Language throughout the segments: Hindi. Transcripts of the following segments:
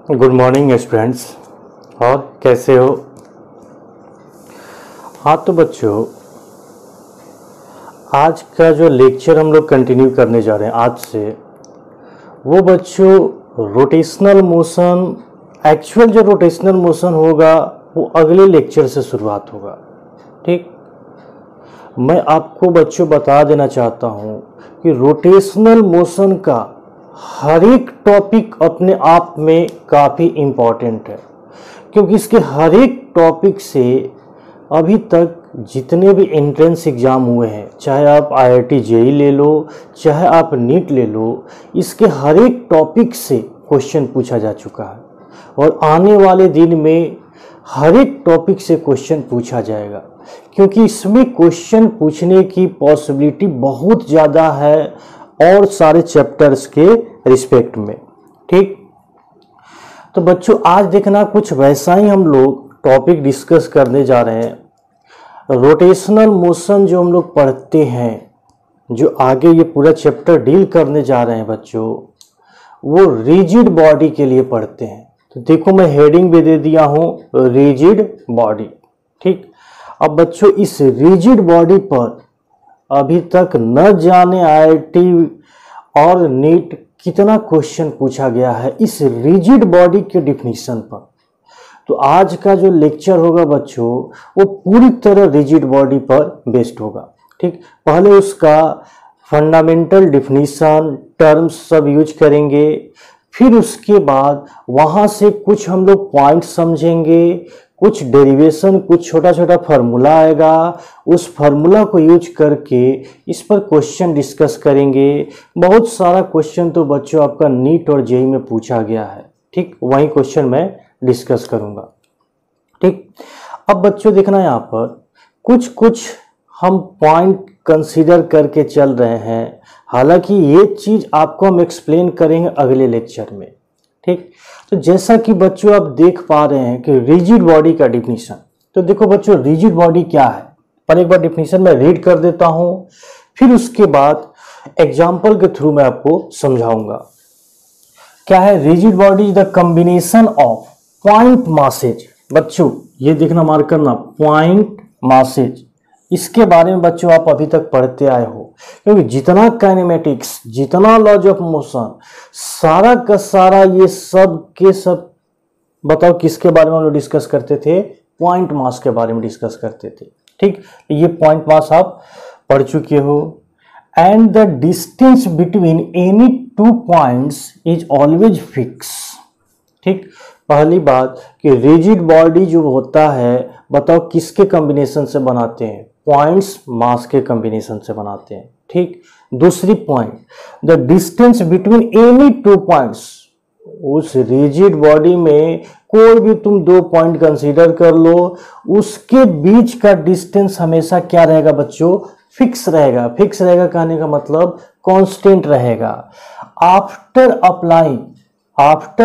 Good morning students. और कैसे हो? हाँ तो बच्चों, आज का जो लेक्चर हम लोग कंटिन्यू करने जा रहे हैं आज से, वो बच्चों रोटेशनल मोशन, एक्चुअल जो रोटेशनल मोशन होगा वो अगले लेक्चर से शुरुआत होगा। ठीक, मैं आपको बच्चों बता देना चाहता हूँ कि रोटेशनल मोशन का हर एक टॉपिक अपने आप में काफ़ी इम्पॉर्टेंट है, क्योंकि इसके हर एक टॉपिक से अभी तक जितने भी एंट्रेंस एग्ज़ाम हुए हैं, चाहे आप IIT JEE ले लो, चाहे आप नीट ले लो, इसके हर एक टॉपिक से क्वेश्चन पूछा जा चुका है और आने वाले दिन में हर एक टॉपिक से क्वेश्चन पूछा जाएगा, क्योंकि इसमें क्वेश्चन पूछने की पॉसिबिलिटी बहुत ज़्यादा है और सारे चैप्टर्स के रिस्पेक्ट में। ठीक, तो बच्चों आज देखना कुछ वैसा ही हम लोग टॉपिक डिस्कस करने जा रहे हैं। रोटेशनल मोशन जो हम लोग पढ़ते हैं, जो आगे ये पूरा चैप्टर डील करने जा रहे हैं बच्चों, वो रिजिड बॉडी के लिए पढ़ते हैं। तो देखो मैं हेडिंग भी दे दिया हूँ, रिजिड बॉडी। ठीक, अब बच्चों इस रिजिड बॉडी पर अभी तक न जाने IIT और नीट कितना क्वेश्चन पूछा गया है इस रिजिड बॉडी के डिफिनीशन पर। तो आज का जो लेक्चर होगा बच्चों वो पूरी तरह रिजिड बॉडी पर बेस्ड होगा। ठीक, पहले उसका फंडामेंटल डिफिनीशन, टर्म्स सब यूज करेंगे, फिर उसके बाद वहाँ से कुछ हम लोग पॉइंट समझेंगे, कुछ डेरिवेशन, कुछ छोटा छोटा फार्मूला आएगा, उस फार्मूला को यूज करके इस पर क्वेश्चन डिस्कस करेंगे। बहुत सारा क्वेश्चन तो बच्चों आपका नीट और JEE में पूछा गया है। ठीक, वही क्वेश्चन मैं डिस्कस करूंगा। ठीक, अब बच्चों देखना यहाँ पर कुछ कुछ हम पॉइंट कंसीडर करके चल रहे हैं, हालांकि ये चीज़ आपको हम एक्सप्लेन करेंगे अगले लेक्चर में। ठीक, तो जैसा कि बच्चों आप देख पा रहे हैं कि रिजिड बॉडी का डिफिनीशन, तो देखो बच्चों रिजिड बॉडी क्या है, पर एक बार डिफिनीशन मैं रीड कर देता हूं, फिर उसके बाद एग्जाम्पल के थ्रू मैं आपको समझाऊंगा। क्या है rigid body? The combination of point masses. बच्चों ये देखना, मार्क करना, पॉइंट मासेज, इसके बारे में बच्चों आप अभी तक पढ़ते आए हो, क्योंकि जितना काइनेमेटिक्स, जितना लॉज ऑफ मोशन, सारा का सारा ये सब के सब बताओ किसके बारे में हम लोग डिस्कस करते थे? पॉइंट मास के बारे में डिस्कस करते थे। ठीक, ये पॉइंट मास आप पढ़ चुके हो। And the distance between any two points is always fix. ठीक, पहली बात कि रिजिड बॉडी जो होता है बताओ किसके कॉम्बिनेशन से बनाते हैं? पॉइंट्स मास के कॉम्बिनेशन से बनाते हैं। ठीक, दूसरी point, the distance between any two points, उस रिजिड बॉडी में कोई भी तुम दो पॉइंट कंसीडर कर लो, उसके बीच का डिस्टेंस हमेशा क्या रहेगा बच्चों? फिक्स रहेगा। फिक्स रहेगा कहने का मतलब कांस्टेंट रहेगा। After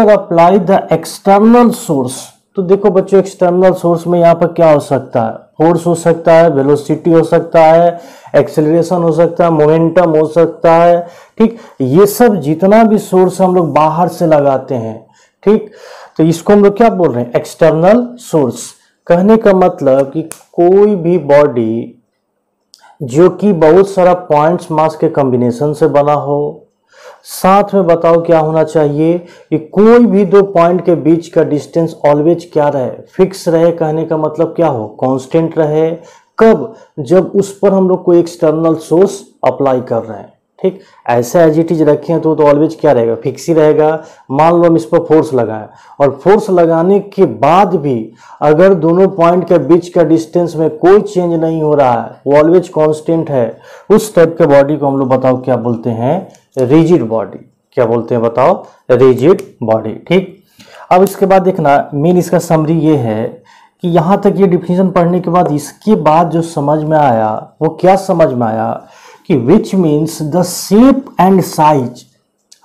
apply the external source, तो देखो बच्चों एक्सटर्नल सोर्स में यहाँ पर क्या हो सकता है? फोर्स हो सकता है, वेलोसिटी हो सकता है, एक्सेलरेशन हो सकता है, मोमेंटम हो सकता है। ठीक, ये सब जितना भी सोर्स हम लोग बाहर से लगाते हैं, ठीक, तो इसको हम लोग क्या बोल रहे हैं? External source. कहने का मतलब कि कोई भी बॉडी जो कि बहुत सारा पॉइंट्स मास के कॉम्बिनेशन से बना हो, साथ में बताओ क्या होना चाहिए कि कोई भी दो पॉइंट के बीच का डिस्टेंस ऑलवेज क्या रहे? फिक्स रहे। कहने का मतलब क्या हो? कांस्टेंट रहे। कब? जब उस पर हम लोग कोई एक्सटर्नल सोर्स अप्लाई कर रहे हैं। ठीक, ऐसा एज इट इज रखें तो ऑलवेज क्या रहेगा? फिक्स ही रहेगा। मान लो हम इस पर फोर्स लगाएं और फोर्स लगाने के बाद भी अगर दोनों पॉइंट के बीच का डिस्टेंस में कोई चेंज नहीं हो रहा है, वो ऑलवेज कांस्टेंट है, उस टाइप के बॉडी को हम लोग बताओ क्या बोलते हैं? Rigid body. क्या बोलते हैं बताओ? Rigid body. ठीक, अब इसके बाद देखना, मेन इसका समरी ये है कि यहाँ तक ये डिफिनीशन पढ़ने के बाद इसके बाद जो समझ में आया वो क्या समझ में आया कि which means the shape and size.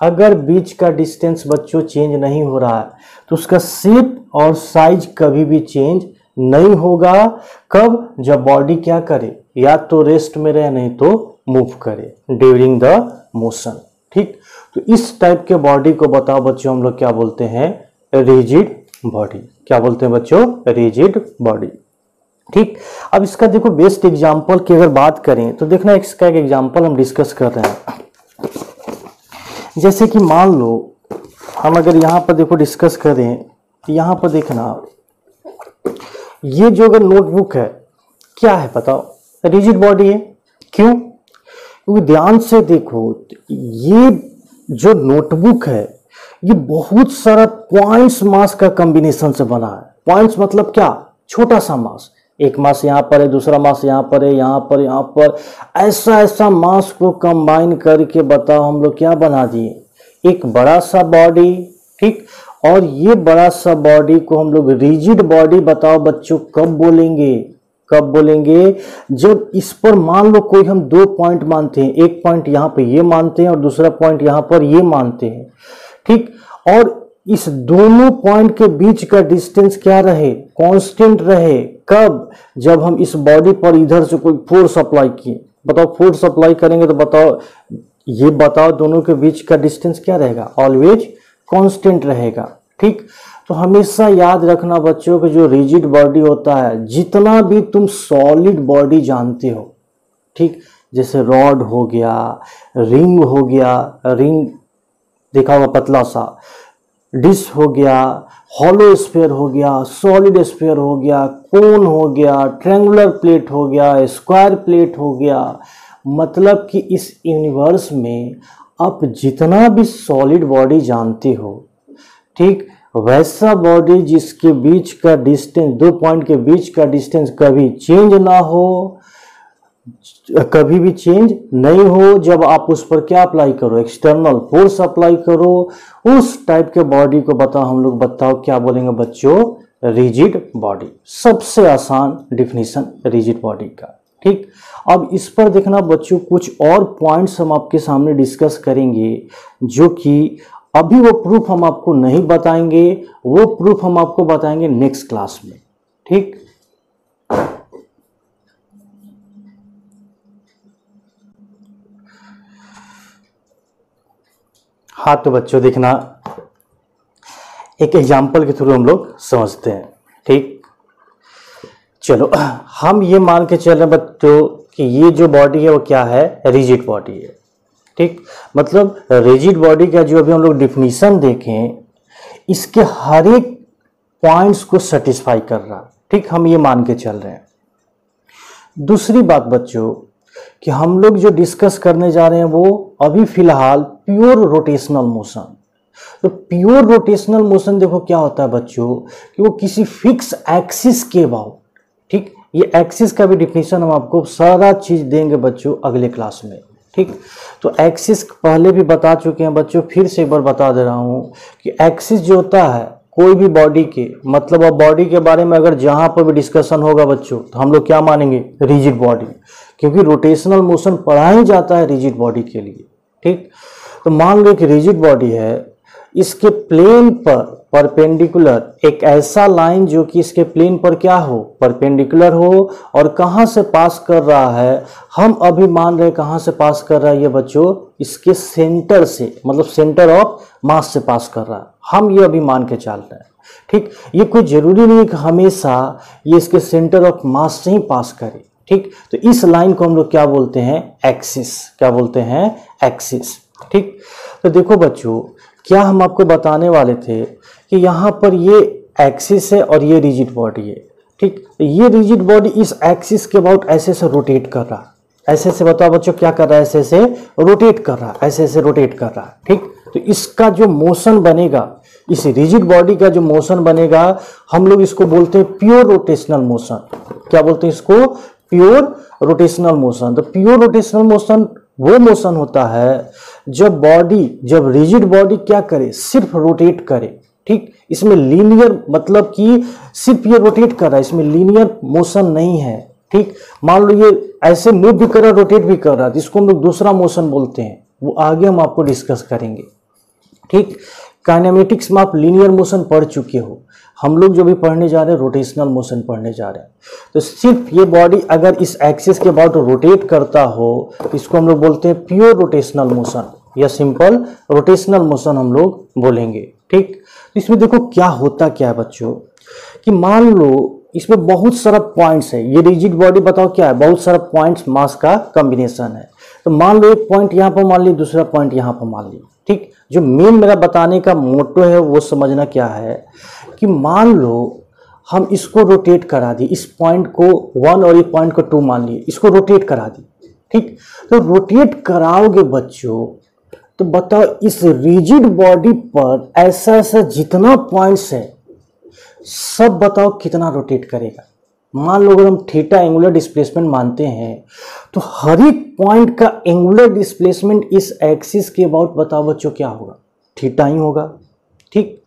अगर बीच का डिस्टेंस बच्चों चेंज नहीं हो रहा है तो उसका शेप और साइज कभी भी चेंज नहीं होगा। कब? जब बॉडी क्या करे? या तो रेस्ट में रहे, नहीं तो मूव करे ड्यूरिंग द मोशन। ठीक, तो इस टाइप के बॉडी को बताओ बच्चों हम लोग क्या बोलते हैं? Rigid body. क्या बोलते हैं बच्चों? Rigid body. ठीक, अब इसका देखो बेस्ट एग्जांपल की अगर बात करें तो देखना इसका एक एग्जांपल हम डिस्कस कर रहे हैं। जैसे कि मान लो हम अगर यहाँ पर देखो डिस्कस करें तो यहाँ पर देखना ये जो अगर नोटबुक है क्या है बताओ? रिजिड बॉडी है। क्यों? क्योंकि ध्यान से देखो ये जो नोटबुक है ये बहुत सारा पॉइंट्स मास का कॉम्बिनेशन से बना है। पॉइंट्स मतलब क्या? छोटा सा मास, एक मास यहाँ पर है, दूसरा मास यहाँ पर है, यहाँ पर ऐसा ऐसा मास को कंबाइन करके बताओ हम लोग क्या बना दिए? एक बड़ा सा बॉडी। ठीक, और ये बड़ा सा बॉडी को हम लोग रिजिड बॉडी बताओ बच्चों कब बोलेंगे? कब बोलेंगे? जब इस पर मान लो कोई हम दो पॉइंट मानते हैं, एक पॉइंट यहाँ पे ये मानते हैं और दूसरा पॉइंट यहाँ पर ये मानते हैं। ठीक, और इस दोनों पॉइंट के बीच का डिस्टेंस क्या रहे? कांस्टेंट रहे। कब? जब हम इस बॉडी पर इधर से कोई फोर्स अप्लाई किए। बताओ फोर्स अप्लाई करेंगे तो बताओ ये बताओ दोनों के बीच का डिस्टेंस क्या रहेगा? ऑलवेज कांस्टेंट रहेगा। ठीक, तो हमेशा याद रखना बच्चों कि जो रिजिड बॉडी होता है, जितना भी तुम सॉलिड बॉडी जानते हो, ठीक, जैसे रॉड हो गया, रिंग हो गया, रिंग देखा हुआ पतला सा, डिश हो गया, हॉलो स्फीयर हो गया, सॉलिड स्फीयर हो गया, कोन हो गया, ट्रायंगुलर प्लेट हो गया, स्क्वायर प्लेट हो गया, मतलब कि इस यूनिवर्स में आप जितना भी सॉलिड बॉडी जानते हो, ठीक, वैसा बॉडी जिसके बीच का डिस्टेंस, दो पॉइंट के बीच का डिस्टेंस कभी चेंज ना हो, कभी भी चेंज नहीं हो, जब आप उस पर क्या अप्लाई करो? एक्सटर्नल फोर्स अप्लाई करो, उस टाइप के बॉडी को बताओ हम लोग बताओ क्या बोलेंगे बच्चों? Rigid body. सबसे आसान डिफिनीशन रिजिड बॉडी का। ठीक, अब इस पर देखना बच्चों कुछ और पॉइंट्स हम आपके सामने डिस्कस करेंगे, जो कि अभी वो प्रूफ हम आपको नहीं बताएंगे, वो प्रूफ हम आपको बताएंगे नेक्स्ट क्लास में। ठीक, हाँ, तो बच्चों देखना एक एग्जाम्पल के थ्रू हम लोग समझते हैं। ठीक, चलो हम ये मान के चल रहे हैं बच्चों कि ये जो बॉडी है वो क्या है? रिजिड बॉडी है। ठीक, मतलब रिजिड बॉडी का जो अभी हम लोग डिफिनीशन देखें, इसके हर एक पॉइंट्स को सेटिस्फाई कर रहा। ठीक, हम ये मान के चल रहे हैं। दूसरी बात बच्चों कि हम लोग जो डिस्कस करने जा रहे हैं वो अभी फिलहाल प्योर रोटेशनल मोशन। तो प्योर रोटेशनल मोशन देखो क्या होता है बच्चों कि वो किसी फिक्स एक्सिस के अबाउट, ठीक, ये एक्सिस का भी डिफिनीशन हम आपको सारा चीज देंगे बच्चों अगले क्लास में। ठीक, तो एक्सिस पहले भी बता चुके हैं बच्चों, फिर से एक बार बता दे रहा हूं कि एक्सिस जो होता है कोई भी बॉडी के, मतलब अब बॉडी के बारे में अगर जहां पर भी डिस्कशन होगा बच्चों तो हम लोग क्या मानेंगे? रिजिड बॉडी, क्योंकि रोटेशनल मोशन पढ़ा ही जाता है रिजिड बॉडी के लिए। ठीक, तो मान लो कि रिजिड बॉडी है, इसके प्लेन पर परपेंडिकुलर एक ऐसा लाइन जो कि इसके प्लेन पर क्या हो? परपेंडिकुलर हो, और कहां से पास कर रहा है? हम अभी मान रहे हैं कहां से पास कर रहा है ये बच्चों? इसके सेंटर से, मतलब सेंटर ऑफ मास से पास कर रहा है। हम ये अभी मान के चल रहे हैं। ठीक, ये कोई जरूरी नहीं कि हमेशा ये इसके सेंटर ऑफ मास से ही पास करे। ठीक, तो इस लाइन को हम लोग क्या बोलते हैं? एक्सिस। क्या बोलते हैं? एक्सिस। ठीक, तो देखो बच्चों क्या हम आपको बताने वाले थे कि यहाँ पर ये एक्सिस है और ये रिजिड बॉडी है। ठीक, ये रिजिड बॉडी इस एक्सिस के अबाउट ऐसे से रोटेट कर रहा है। ऐसे से बताओ बच्चों क्या कर रहा है? ऐसे से रोटेट कर रहा है, ऐसे से रोटेट कर रहा है। ठीक, तो इसका जो मोशन बनेगा, इस रिजिड बॉडी का जो मोशन बनेगा, हम लोग इसको बोलते हैं प्योर रोटेशनल मोशन। क्या बोलते हैं इसको? Pure rotational motion. तो प्योर रोटेशनल मोशन वो मोशन होता है जब बॉडी, जब रिजिड बॉडी क्या करे? सिर्फ रोटेट करे। ठीक, इसमें लीनियर, मतलब कि सिर्फ ये रोटेट कर रहा है, इसमें लीनियर मोशन नहीं है। ठीक, मान लो ये ऐसे मूव भी कर रहा है, रोटेट भी कर रहा है, इसको हम लोग दूसरा मोशन बोलते हैं, वो आगे हम आपको डिस्कस करेंगे। ठीक, काइनेमेटिक्स में आप लीनियर मोशन पढ़ चुके हो, हम लोग जो भी पढ़ने जा रहे हैं रोटेशनल मोशन पढ़ने जा रहे हैं। तो सिर्फ ये बॉडी अगर इस एक्सिस के अबाउट रोटेट करता हो तो इसको हम लोग बोलते हैं प्योर रोटेशनल मोशन, या सिंपल रोटेशनल मोशन हम लोग बोलेंगे। ठीक। इसमें देखो क्या होता क्या है बच्चों, कि मान लो इसमें बहुत सारा पॉइंट्स है, ये रिजिड बॉडी बताओ क्या है, बहुत सारा पॉइंट्स मास का कॉम्बिनेशन है। तो मान लो एक पॉइंट यहाँ पर मान ली, दूसरा पॉइंट यहाँ पर मान ली, ठीक। जो मेन मेरा बताने का मोटो है वो समझना क्या है, कि मान लो हम इसको रोटेट करा दी, इस पॉइंट को 1 और इस पॉइंट को 2 मान लिए, इसको रोटेट करा दी, ठीक। तो रोटेट कराओगे बच्चों, तो बताओ इस रिजिड बॉडी पर ऐसा ऐसा जितना पॉइंट्स है सब बताओ कितना रोटेट करेगा। मान लो अगर हम थीटा एंगुलर डिस्प्लेसमेंट मानते हैं तो हर एक पॉइंट का एंगुलर डिस्प्लेसमेंट इस एक्सिस के अबाउट बताओ बच्चों क्या होगा, थीटा ही होगा, ठीक।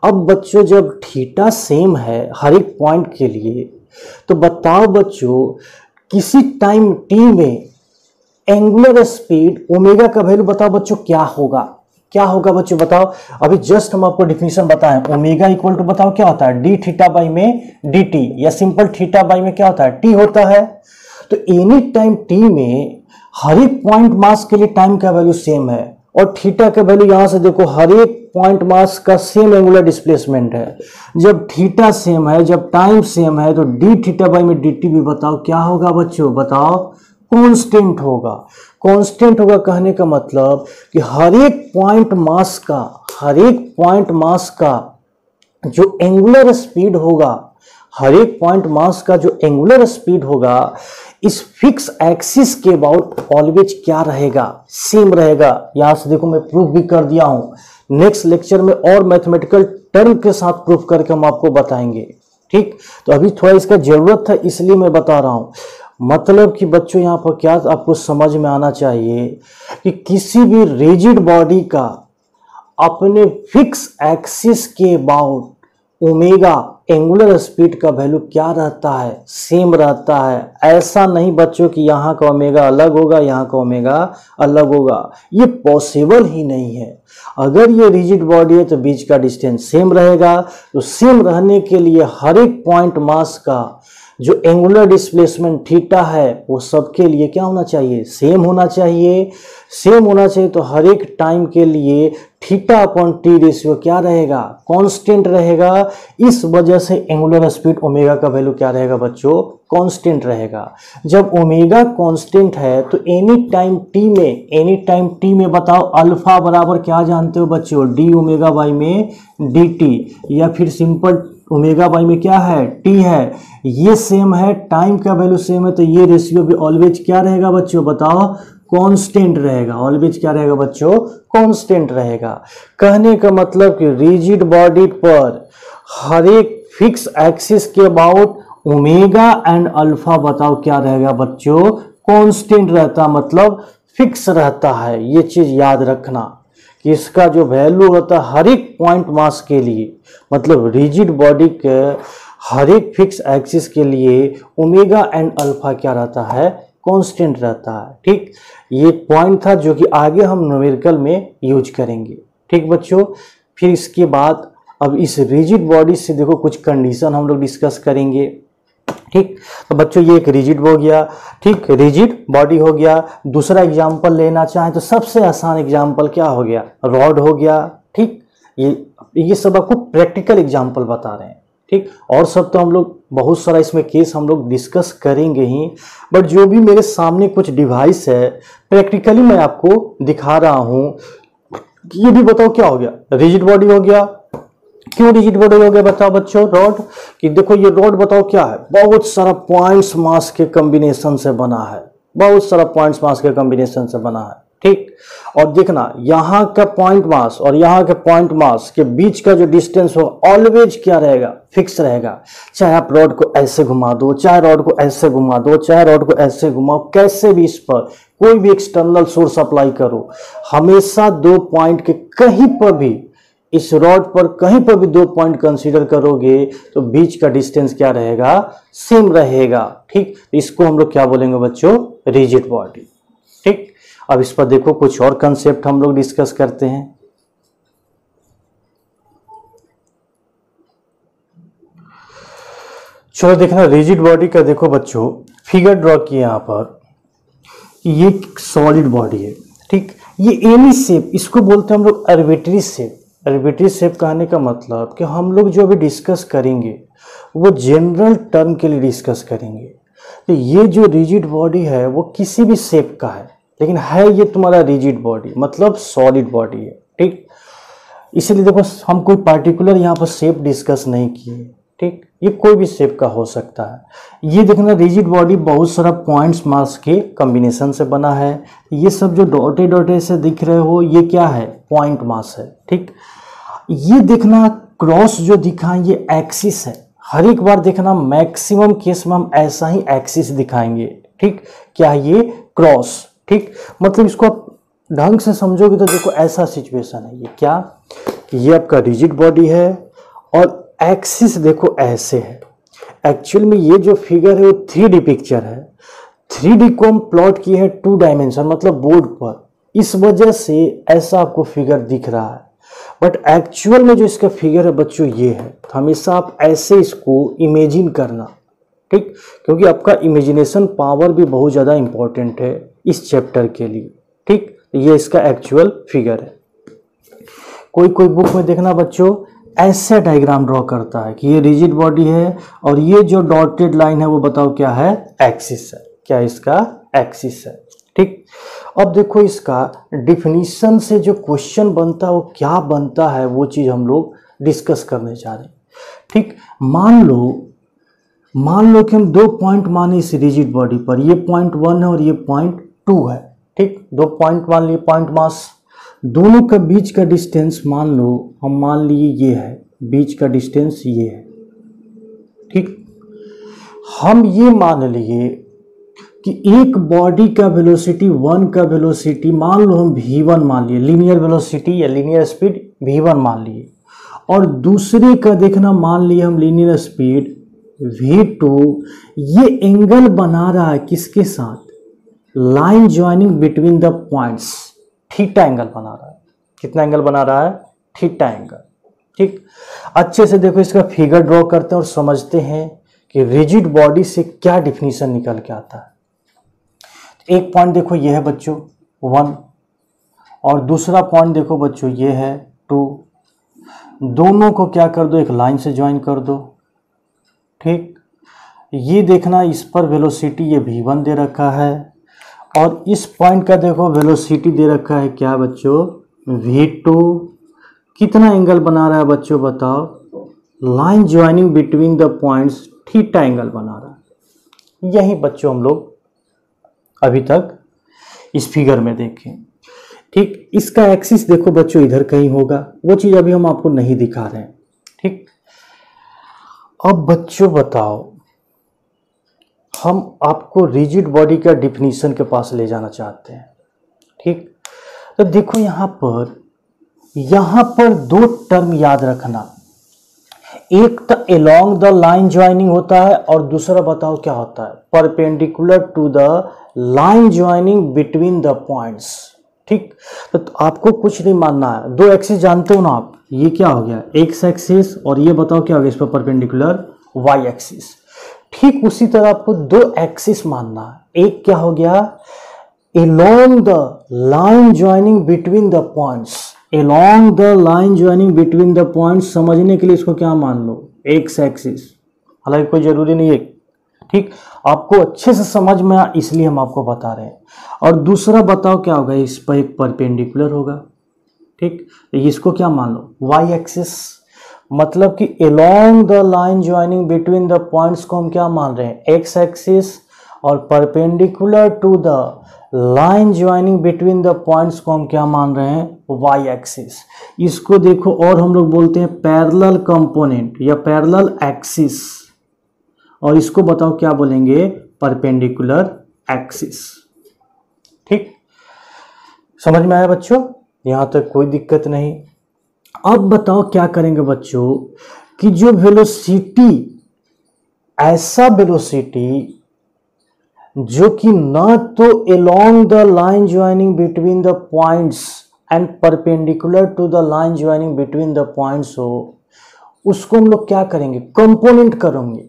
अब बच्चों जब थीटा सेम है हर एक पॉइंट के लिए, तो बताओ बच्चों किसी टाइम टी में एंगुलर स्पीड ओमेगा का वैल्यू बताओ बच्चों क्या होगा, क्या होगा बच्चों बताओ। अभी जस्ट हम आपको डिफिनेशन बताएं, ओमेगा इक्वल टू बताओ क्या होता है, डी थीटा बाई में डी टी, या सिंपल थीटा बाई में क्या होता है, टी होता है। तो एनी टाइम टी में हर एक पॉइंट मास के लिए टाइम का वैल्यू सेम है, और थीटा का वैल्यू यहां से देखो हर एक पॉइंट मास का सेम एंगुलर डिस्प्लेसमेंट है। जब थीटा सेम है, जब टाइम सेम है, तो डी थीटा बाई में डी टी भी बताओ क्या होगा बच्चों, बताओ कांस्टेंट होगा। कांस्टेंट होगा कहने का मतलब कि हर एक पॉइंट मास का, हर एक पॉइंट मास का जो एंगुलर स्पीड होगा, हर एक पॉइंट मास का जो एंगुलर स्पीड होगा इस फिक्स एक्सिस के अबाउट ऑलवेज क्या रहेगा, सेम रहेगा। यहां से देखो मैं प्रूफ भी कर दिया हूं, नेक्स्ट लेक्चर में और मैथमेटिकल टर्म के साथ प्रूफ करके हम आपको बताएंगे, ठीक। तो अभी थोड़ा इसका जरूरत था इसलिए मैं बता रहा हूं। मतलब कि बच्चों यहाँ पर क्या आपको समझ में आना चाहिए कि किसी भी रिजिड बॉडी का अपने फिक्स एक्सिस के अबाउट ओमेगा एंगुलर स्पीड का वैल्यू क्या रहता है, सेम रहता है। ऐसा नहीं बच्चों कि यहाँ का ओमेगा अलग होगा, यहाँ का ओमेगा अलग होगा, ये पॉसिबल ही नहीं है। अगर ये रिजिड बॉडी है तो बीच का डिस्टेंस सेम रहेगा। तो सेम रहने के लिए हर एक पॉइंट मास का जो एंगुलर डिस्प्लेसमेंट थीटा है वो सबके लिए क्या होना चाहिए, सेम होना चाहिए। सेम होना चाहिए तो हर एक टाइम के लिए थीटा अपॉन टी रेशियो क्या रहेगा, कांस्टेंट रहेगा। इस वजह से एंगुलर स्पीड ओमेगा का वैल्यू क्या रहेगा बच्चों, कांस्टेंट रहेगा। जब ओमेगा कांस्टेंट है तो एनी टाइम टी में बताओ अल्फा बराबर क्या जानते हो बच्चों, डी ओमेगा बाई में डी टी, या फिर सिंपल ओमेगा बाई में क्या है, टी है। ये सेम है, टाइम का वैल्यू सेम है, तो ये रेशियो भी ऑलवेज क्या रहेगा बच्चों बताओ, कांस्टेंट रहेगा। ऑलवेज क्या रहेगा बच्चों, कांस्टेंट रहेगा। कहने का मतलब कि रिजिड बॉडी पर हर एक फिक्स एक्सिस के अबाउट ओमेगा एंड अल्फा बताओ क्या रहेगा बच्चों, कांस्टेंट रहता, मतलब फिक्स रहता है। ये चीज याद रखना कि इसका जो वैल्यू होता है हर एक पॉइंट मास के लिए, मतलब रिजिड बॉडी के हर एक फिक्स एक्सिस के लिए ओमेगा एंड अल्फा क्या रहता है, कांस्टेंट रहता है, ठीक। ये पॉइंट था जो कि आगे हम न्यूमेरिकल में यूज करेंगे, ठीक बच्चों। फिर इसके बाद अब इस रिजिड बॉडी से देखो कुछ कंडीशन हम लोग डिस्कस करेंगे, ठीक। तो बच्चों ये एक रिजिड हो गया, ठीक, रिजिड बॉडी हो गया। दूसरा एग्जांपल लेना चाहें तो सबसे आसान एग्जांपल क्या हो गया, रॉड हो गया, ठीक। ये सब आपको प्रैक्टिकल एग्जांपल बता रहे हैं, ठीक। और सब तो हम लोग बहुत सारा इसमें केस हम लोग डिस्कस करेंगे ही, बट जो भी मेरे सामने कुछ डिवाइस है प्रैक्टिकली मैं आपको दिखा रहा हूं। ये भी बताओ क्या हो गया, रिजिड बॉडी हो गया। क्यों रिजिड बॉडी हो गया बताओ बच्चों, रॉड, कि देखो ये रॉड बताओ क्या है, बहुत सारा पॉइंट्स मास के कॉम्बिनेशन से बना है, बहुत सारा पॉइंट्स मास के कॉम्बिनेशन से बना है, ठीक। और देखना यहाँ का पॉइंट मास और यहाँ के पॉइंट मास के बीच का जो डिस्टेंस हो ऑलवेज क्या रहेगा, फिक्स रहेगा। चाहे आप रॉड को ऐसे घुमा दो, चाहे रॉड को ऐसे घुमा दो, चाहे रॉड को ऐसे घुमाओ, कैसे भी इस पर कोई भी एक्सटर्नल सोर्स अप्लाई करो, हमेशा 2 पॉइंट के कहीं पर भी, इस रॉड पर कहीं पर भी 2 पॉइंट कंसीडर करोगे तो बीच का डिस्टेंस क्या रहेगा, सेम रहेगा, ठीक। इसको हम लोग क्या बोलेंगे बच्चों, रिजिड बॉडी, ठीक। अब इस पर देखो कुछ और कंसेप्ट हम लोग डिस्कस करते हैं। चलो देखना रिजिड बॉडी का देखो बच्चों फिगर ड्रॉ किया यहां पर, ये सॉलिड बॉडी है, ठीक। ये एनी शेप, इसको बोलते हैं हम लोग आर्बिट्री शेप। आर्बिट्रेरी शेप कहने का मतलब कि हम लोग जो अभी डिस्कस करेंगे वो जनरल टर्म के लिए डिस्कस करेंगे। तो ये जो रिजिड बॉडी है वो किसी भी शेप का है, लेकिन है ये तुम्हारा रिजिड बॉडी, मतलब सॉलिड बॉडी है, ठीक। इसलिए देखो हम कोई पार्टिकुलर यहाँ पर शेप डिस्कस नहीं किए, ठीक। ये कोई भी शेप का हो सकता है। ये देखना रिजिड बॉडी बहुत सारा पॉइंट्स मास के कॉम्बिनेशन से बना है। ये सब जो डॉटे डॉटे से दिख रहे हो ये क्या है, पॉइंट मास है, ठीक। ये देखना क्रॉस जो दिखा ये एक्सिस है। हर एक बार देखना मैक्सिमम केस में हम ऐसा ही एक्सिस दिखाएंगे, ठीक। क्या ये क्रॉस, ठीक। मतलब इसको आप ढंग से समझोगे तो देखो ऐसा सिचुएशन है। ये क्या, ये आपका रिजिड बॉडी है और एक्सिस देखो ऐसे है। एक्चुअल में ये जो फिगर है वो 3D पिक्चर है। 3D को हम प्लॉट किए हैं 2 डायमेंशन मतलब बोर्ड पर, इस वजह से ऐसा आपको फिगर दिख रहा है। बट एक्चुअल में जो इसका फिगर है बच्चों ये है। तो हमेशा आप ऐसे इसको इमेजिन करना, ठीक, क्योंकि आपका इमेजिनेशन पावर भी बहुत ज़्यादा इंपॉर्टेंट है इस चैप्टर के लिए, ठीक। ये इसका एक्चुअल फिगर है। कोई कोई बुक में देखना बच्चों ऐसे डायग्राम ड्रॉ करता है कि ये रिजिड बॉडी है और ये जो डॉटेड लाइन है वो बताओ क्या है, एक्सिस है। क्या इसका एक्सिस है, ठीक। अब देखो इसका डिफिनीशन से जो क्वेश्चन बनता है वो क्या बनता है, वो चीज़ हम लोग डिस्कस करने जा रहे हैं, ठीक। मान लो कि हम 2 पॉइंट माने इस रिजिड बॉडी पर, ये पॉइंट 1 है और ये पॉइंट 2 है, ठीक। 2 पॉइंट मान लिए, पॉइंट मास, दोनों का बीच का डिस्टेंस मान लो हम मान लिए ये है, बीच का डिस्टेंस ये है, ठीक। हम ये मान लिए कि एक बॉडी का वेलोसिटी 1 का वेलोसिटी मान लो हम v1 मान लिए, लीनियर वेलोसिटी या लीनियर स्पीड v1 मान लिए, और दूसरे का देखना मान लिए हम लीनियर स्पीड v2। ये एंगल बना रहा है किसके साथ, line joining between the points, theta angle बना रहा है। कितना एंगल बना रहा है, थीटा एंगल, ठीक। अच्छे से देखो इसका फिगर ड्रॉ करते हैं और समझते हैं कि रिजिड बॉडी से क्या डिफिनीशन निकल के आता है। एक पॉइंट देखो ये है बच्चों 1 और दूसरा पॉइंट देखो बच्चों ये है 2। दोनों को क्या कर दो, एक लाइन से ज्वाइन कर दो, ठीक। ये देखना इस पर वेलोसिटी ये v1 दे रखा है और इस पॉइंट का देखो वेलोसिटी दे रखा है क्या बच्चों, v2। कितना एंगल बना रहा है बच्चों बताओ, line joining between the points theta angle बना रहा है। यही बच्चों हम लोग अभी तक इस फिगर में देखें, ठीक। इसका एक्सिस देखो बच्चों इधर कहीं होगा, वो चीज अभी हम आपको नहीं दिखा रहे हैं, ठीक। अब बच्चों बताओ, हम आपको रिजिड बॉडी का डिफिनीशन के पास ले जाना चाहते हैं, ठीक। तो देखो यहाँ पर 2 टर्म याद रखना, एक तो अलोंग द लाइन ज्वाइनिंग होता है और दूसरा बताओ क्या होता है, perpendicular to the line joining between the points, ठीक। तो आपको कुछ नहीं मानना है, 2 एक्सिस जानते हो ना आप, ये क्या हो गया एक्स एक्सिस और ये बताओ क्या हो गया इस पर परपेंडिकुलर वाई एक्सिस। ठीक उसी तरह आपको 2 एक्सिस मानना है, एक क्या हो गया along the line joining between the points, along the line joining between the points समझने के लिए इसको क्या मान लो, एक्स एक्सिस। हालांकि कोई जरूरी नहीं है, ठीक, आपको अच्छे से समझ में आ इसलिए हम आपको बता रहे हैं। और दूसरा बताओ क्या होगा, इस पर एक परपेंडिकुलर होगा, ठीक, इसको क्या मान लो वाई एक्सिस। मतलब कि along the line joining between the points को हम क्या मान रहे हैं, एक्स एक्सिस, और perpendicular to the line joining between the points को हम क्या मान रहे हैं, वाई एक्सिस। इसको देखो और हम लोग बोलते हैं पैरेलल कंपोनेंट या पैरेलल एक्सिस, और इसको बताओ क्या बोलेंगे, परपेंडिकुलर एक्सिस। ठीक, समझ में आया बच्चों, यहां तक कोई दिक्कत नहीं। अब बताओ क्या करेंगे बच्चों कि जो वेलोसिटी, ऐसा वेलोसिटी जो कि न तो along the line joining between the points and perpendicular to the line joining between the points हो, उसको हम लोग क्या करेंगे, कंपोनेंट करेंगे।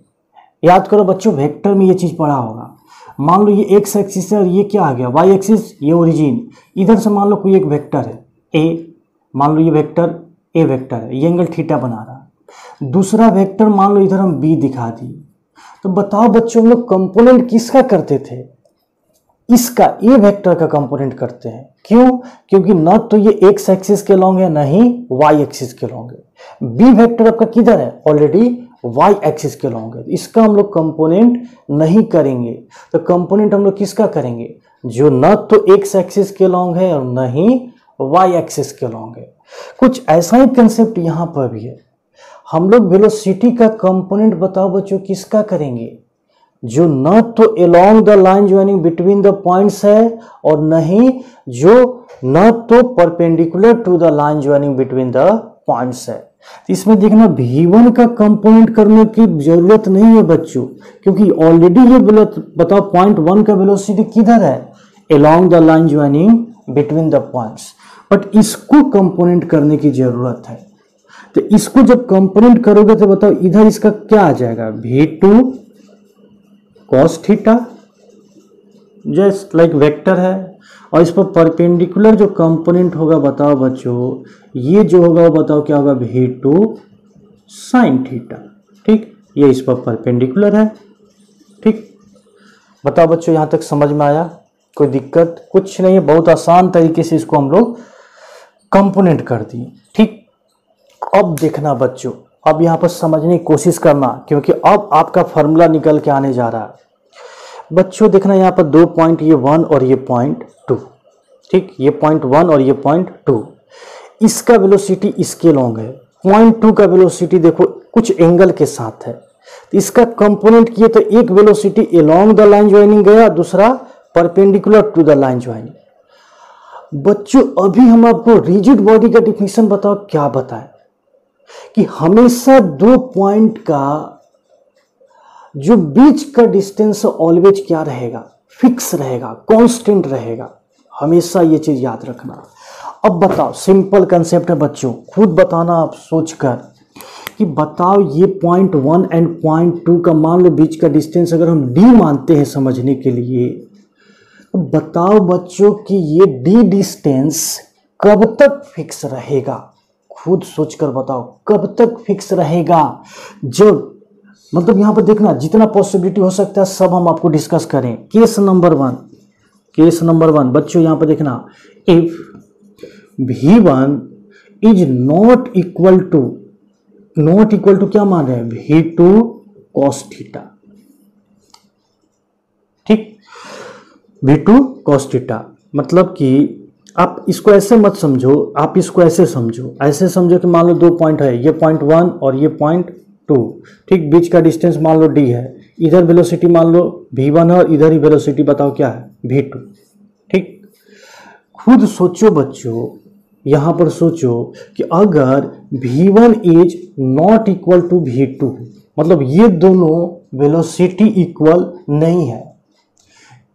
याद करो बच्चों, वेक्टर में ये चीज पढ़ा होगा। मान लो ये एक्स एक्सिस है और ये क्या आ गया, वाई एक्सिस, ये ओरिजिन। इधर से मान लो कोई एक वेक्टर है ए, मान लो ये वेक्टर ए वेक्टर है, ये एंगल थीटा बना रहा। दूसरा वेक्टर मान लो इधर हम बी दिखा दिए, तो बताओ बच्चों हम लोग कंपोनेंट किसका करते थे, इसका, ए वेक्टर का कंपोनेंट करते हैं। क्यों? क्योंकि न तो ये एक्स एक्सिस के लॉन्ग है, न ही वाई एक्सिस के लॉन्ग है। बी वेक्टर आपका किधर है, ऑलरेडी वाई एक्सिस के लॉन्ग है, इसका हम लोग कंपोनेंट नहीं करेंगे। तो कंपोनेंट हम लोग किसका करेंगे, जो न तो एक्स एक्सिस के लॉन्ग है और न ही वाई एक्सिस के लॉन्ग है। कुछ ऐसा ही कंसेप्ट यहां पर भी है। हम लोग वेलोसिटी का कंपोनेंट बताओ बच्चों किसका करेंगे, जो न तो along the line joining between the points है और न ही जो न तो perpendicular to the line joining between the points है। इसमें देखना V1 का कंपोनेंट करने की जरूरत नहीं है बच्चों, क्योंकि ऑलरेडी ये बताओ पॉइंट 1 का वेलोसिटी किधर है, along the line joining between the points, but इसको कंपोनेंट करने की जरूरत है। तो इसको जब कंपोनेंट करोगे तो बताओ इधर इसका क्या आ जाएगा, V2 cos theta, just like vector है, और इस पर परपेंडिकुलर जो कंपोनेंट होगा बताओ बच्चों, ये जो होगा वो बताओ क्या होगा, V2 sin थीटा। ठीक, ये इस पर परपेंडिकुलर है। ठीक, बताओ बच्चों यहां तक समझ में आया, कोई दिक्कत? कुछ नहीं है, बहुत आसान तरीके से इसको हम लोग कंपोनेंट कर दिए। ठीक, अब देखना बच्चों, अब यहां पर समझने की कोशिश करना, क्योंकि अब आपका फॉर्मूला निकल के आने जा रहा है। बच्चों देखना यहाँ पर 2 पॉइंट, ये 1 और ये पॉइंट 2। ठीक, ये पॉइंट 1 और ये पॉइंट 2, इसका वेलोसिटी इसके लॉन्ग है। पॉइंट 2 का वेलोसिटी देखो कुछ एंगल के साथ है, तो इसका कंपोनेंट किए तो एक velocity along the line joining गया, दूसरा perpendicular to the line joining. बच्चों अभी हम आपको रिजिड बॉडी का डिफिनेशन बताओ क्या बताएं, कि हमेशा 2 पॉइंट का जो बीच का डिस्टेंस ऑलवेज क्या रहेगा, फिक्स रहेगा, कांस्टेंट रहेगा। हमेशा ये चीज याद रखना। अब बताओ, सिंपल कंसेप्ट है बच्चों, खुद बताना आप सोचकर कि बताओ ये पॉइंट 1 एंड पॉइंट 2 का मान लो बीच का डिस्टेंस अगर हम d मानते हैं समझने के लिए, तो बताओ बच्चों कि ये d डिस्टेंस कब तक फिक्स रहेगा, खुद सोचकर बताओ कब तक फिक्स रहेगा। जब मतलब यहां पर देखना जितना पॉसिबिलिटी हो सकता है सब हम आपको डिस्कस करें। केस नंबर 1 बच्चों यहां पर देखना, इफ V1 is not equal to क्या मान रहे हैं, V2 cos थीटा। ठीक, V2 cos थीटा मतलब कि आप इसको ऐसे मत समझो, आप इसको ऐसे समझो कि मान लो 2 पॉइंट है, ये पॉइंट 1 और ये पॉइंट 2। ठीक, बीच का डिस्टेंस मान लो d है, इधर वेलोसिटी मान लो V1 है और इधर ही वेलोसिटी बताओ क्या है, V2। ठीक, खुद सोचो बच्चों, यहां पर सोचो कि अगर V1 is not equal to V2, मतलब ये दोनों वेलोसिटी इक्वल नहीं है।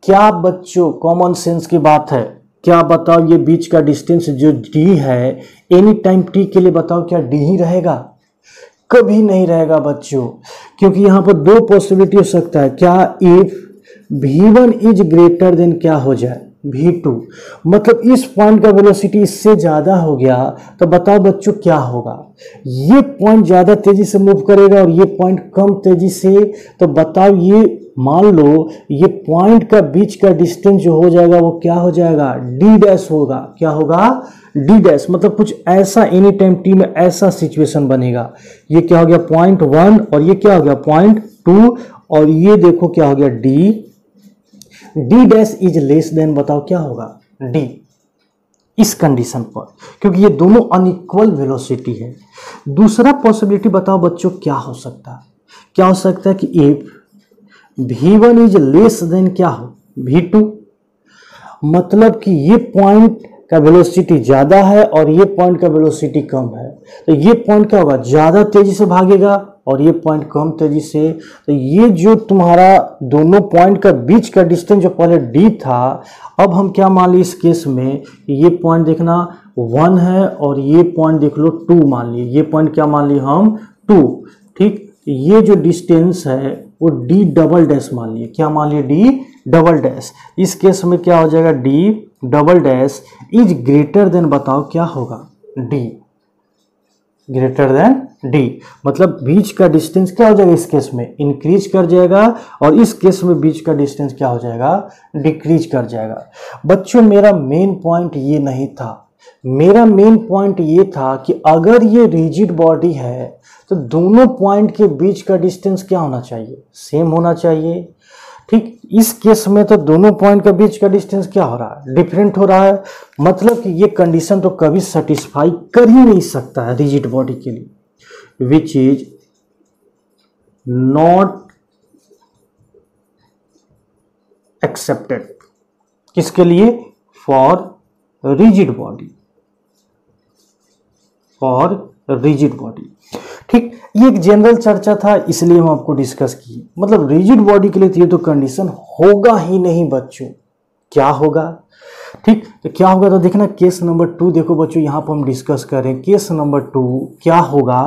क्या बच्चों कॉमन सेंस की बात है, क्या बताओ ये बीच का डिस्टेंस जो d है एनी टाइम t के लिए बताओ क्या d ही रहेगा, कभी नहीं रहेगा बच्चों, क्योंकि यहां पर 2 पॉसिबिलिटी हो सकता है। क्या, if V1 is greater than क्या हो जाए, V2, मतलब इस पॉइंट का वेलोसिटी इससे ज्यादा हो गया, तो बताओ बच्चों क्या होगा, ये पॉइंट ज्यादा तेजी से मूव करेगा और ये पॉइंट कम तेजी से, तो बताओ ये मान लो ये पॉइंट का बीच का डिस्टेंस जो हो जाएगा वो क्या हो जाएगा, d डैश होगा। क्या होगा, d डैश, मतलब कुछ ऐसा एनी टाइम t में ऐसा सिचुएशन बनेगा। ये क्या हो गया पॉइंट 1 और ये क्या हो गया पॉइंट 2, और ये देखो क्या हो गया d dash is less than, बताओ क्या होगा d, इस कंडीशन पर, क्योंकि ये दोनों अनइक्वल वेलोसिटी है। दूसरा पॉसिबिलिटी बताओ बच्चों क्या हो सकता है, क्या हो सकता है कि if V1 is less than क्या हो, V2, मतलब कि ये पॉइंट का वेलोसिटी ज्यादा है और ये पॉइंट का वेलोसिटी कम है, तो ये पॉइंट क्या होगा, ज्यादा तेजी से भागेगा और ये पॉइंट कम तेजी से। तो ये जो तुम्हारा दोनों पॉइंट का बीच का डिस्टेंस जो पहले d था, अब हम क्या मान लिए इस केस में, ये पॉइंट देखना 1 है और ये पॉइंट देख लो 2 मान लिए, ये पॉइंट क्या मान लिए हम 2। ठीक, ये जो डिस्टेंस है वो d डबल डैश मान लिए, क्या मान लिए d डबल डैश। इस केस में क्या हो जाएगा, d double dash is greater than, बताओ क्या होगा d। ग्रेटर देन डी, मतलब बीच का डिस्टेंस क्या हो जाएगा, इस केस में इंक्रीज कर जाएगा और इस केस में बीच का डिस्टेंस क्या हो जाएगा, डिक्रीज कर जाएगा। बच्चों मेरा मेन पॉइंट ये नहीं था, मेरा मेन पॉइंट ये था कि अगर ये रिजिड बॉडी है तो दोनों पॉइंट के बीच का डिस्टेंस क्या होना चाहिए, सेम होना चाहिए। ठीक, इस केस में तो दोनों पॉइंट के बीच का डिस्टेंस क्या हो रहा है, डिफरेंट हो रहा है, मतलब कि ये कंडीशन तो कभी सेटिस्फाई कर ही नहीं सकता है रिजिड बॉडी के लिए, विच इज नॉट एक्सेप्टेड। किसके लिए, for rigid body, for rigid body. ठीक, ये एक जनरल चर्चा था इसलिए हम आपको डिस्कस किए, मतलब रिजिड बॉडी के लिए तो ये तो कंडीशन होगा ही नहीं बच्चों। क्या होगा, ठीक, तो क्या होगा तो देखना केस नंबर 2 देखो बच्चों, यहां पर हम डिस्कस करें केस नंबर 2 क्या होगा